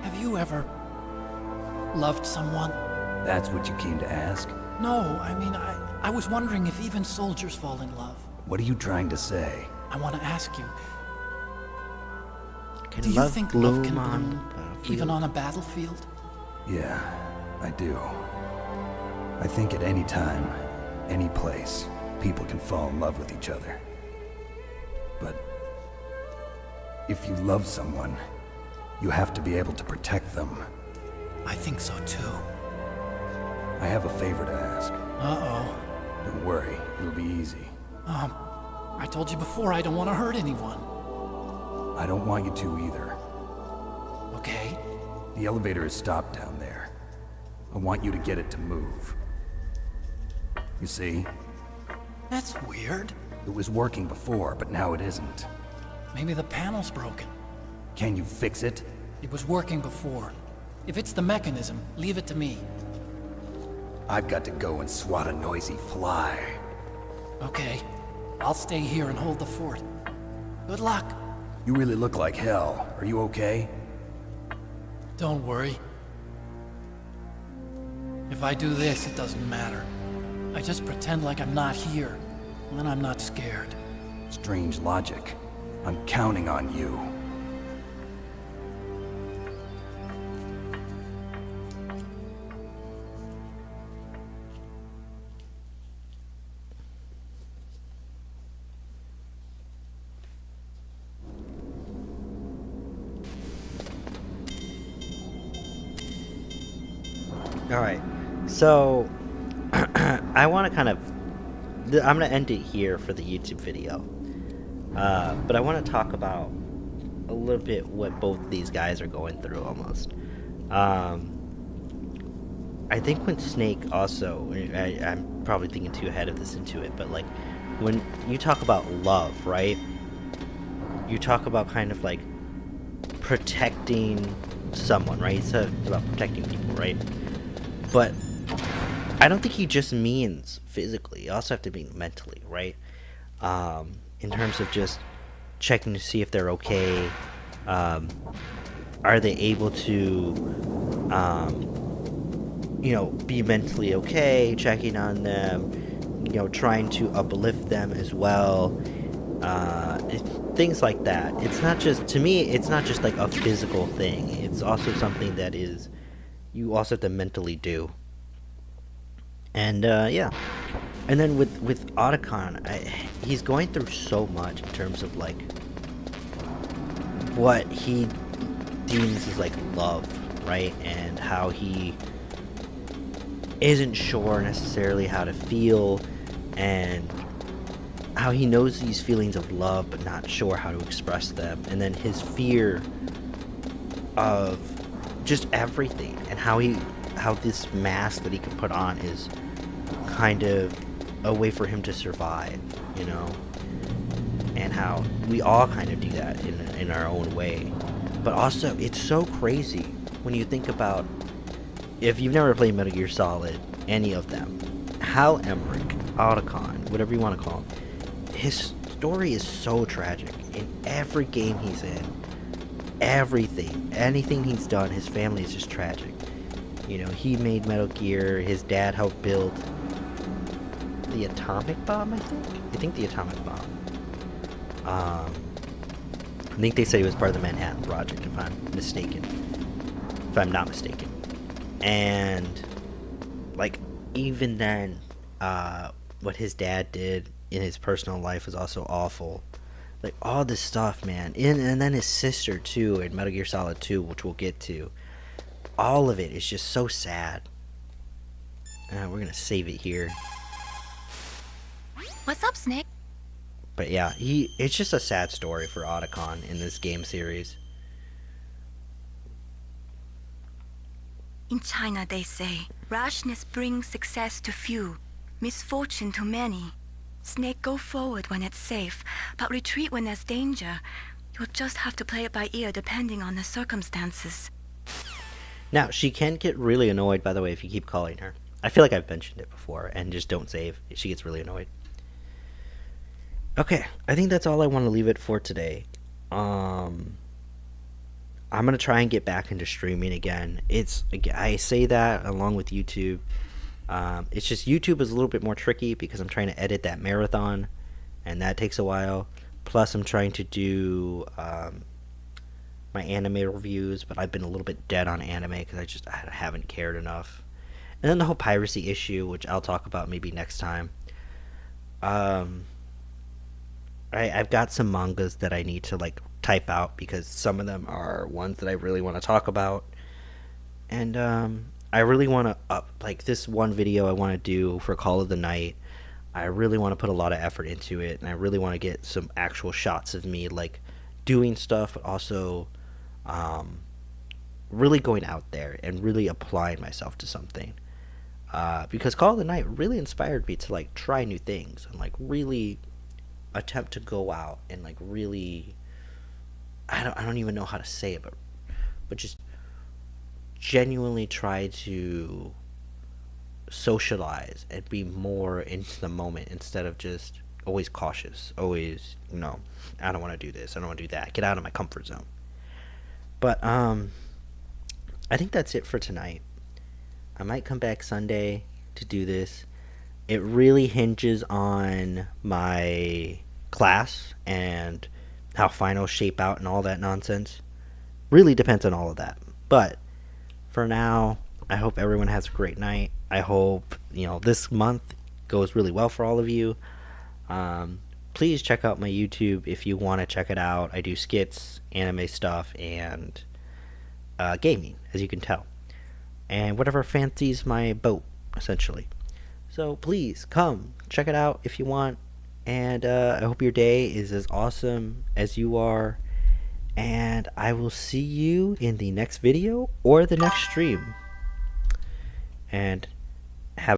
Have you ever loved someone? That's what you came to ask? No, I mean, I was wondering if even soldiers fall in love. What are you trying to say? I want to ask you, Can do you love think love can bloom bloom even on a battlefield? Yeah, I do. I think at any time, any place, people can fall in love with each other. But if you love someone, you have to be able to protect them. I think so too. I have a favor to ask. Uh-oh. Don't worry, it'll be easy. I told you before I don't want to hurt anyone. I don't want you to either. Okay. The elevator is stopped down there. I want you to get it to move. You see? That's weird. It was working before, but now it isn't. Maybe the panel's broken. Can you fix it? It was working before. If it's the mechanism, leave it to me. I've got to go and swat a noisy fly. Okay. I'll stay here and hold the fort. Good luck. You really look like hell. Are you okay? Don't worry. If I do this, it doesn't matter. I just pretend like I'm not here, and then I'm not scared. Strange logic. I'm counting on you. Alright, so I want to kind of, I'm going to end it here for the YouTube video, but I want to talk about a little bit what both these guys are going through almost. I think when Snake also, I'm probably thinking too ahead of this into it, but like when you talk about love, right, you talk about kind of like protecting someone, right? It's about protecting people, right? But I don't think he just means physically. You also have to mean mentally, right? In terms of just checking to see if they're okay. Are they able to, be mentally okay? Checking on them, trying to uplift them as well. Things like that. It's not just, to me, it's not just like a physical thing. It's also something that is, you also have to mentally do. And yeah, and then with Otacon, he's going through so much in terms of like what he deems as like love, right? And how he isn't sure necessarily how to feel, and how he knows these feelings of love but not sure how to express them, and then his fear of just everything, and how this mask that he can put on is kind of a way for him to survive, you know, and how we all kind of do that in our own way. But also, it's so crazy when you think about, if you've never played Metal Gear Solid, any of them, Hal Emmerich, Otacon, whatever you want to call him, his story is so tragic. In every game he's in, anything he's done, his family is just tragic. You know, he made Metal Gear, his dad helped build the atomic bomb, I think the atomic bomb. I think they said he was part of the Manhattan Project, if I'm not mistaken. And, like, even then, what his dad did in his personal life was also awful. Like, all this stuff, man. And then his sister, too, in Metal Gear Solid 2, which we'll get to. All of it is just so sad. We're gonna save it here. What's up, Snake? But yeah, it's just a sad story for Otacon in this game series. In China, they say, rashness brings success to few, misfortune to many. Snake, go forward when it's safe, but retreat when there's danger. You'll just have to play it by ear depending on the circumstances. Now, she can get really annoyed, by the way, if you keep calling her. I feel like I've mentioned it before, and just don't save. She gets really annoyed. Okay, I think that's all I want to leave it for today. I'm going to try and get back into streaming again. I say that along with YouTube. It's just YouTube is a little bit more tricky because I'm trying to edit that marathon, and that takes a while. Plus, I'm trying to do my anime reviews, but I've been a little bit dead on anime because I haven't cared enough. And then the whole piracy issue, which I'll talk about maybe next time. I've got some mangas that I need to like type out because some of them are ones that I really want to talk about. And I really want to like this one video I want to do for Call of the Night. I really want to put a lot of effort into it, and I really want to get some actual shots of me like doing stuff, but also really going out there and really applying myself to something. Because Call of the Night really inspired me to like try new things and like really attempt to go out and like really I don't even know how to say it, but just genuinely try to socialize and be more into the moment instead of just always cautious, always, you know, I don't want to do this, I don't want to do that, get out of my comfort zone. But I think that's it for tonight. I might come back Sunday to do this. It really hinges on my class and how finals shape out and all that nonsense. Really depends on all of that. But for now, I hope everyone has a great night. I hope, you know, this month goes really well for all of you. Please check out my YouTube if you want to check it out. I do skits, anime stuff, and gaming, as you can tell. And whatever fancies my boat, essentially. So please come check it out if you want. And I hope your day is as awesome as you are. And I will see you in the next video or the next stream. And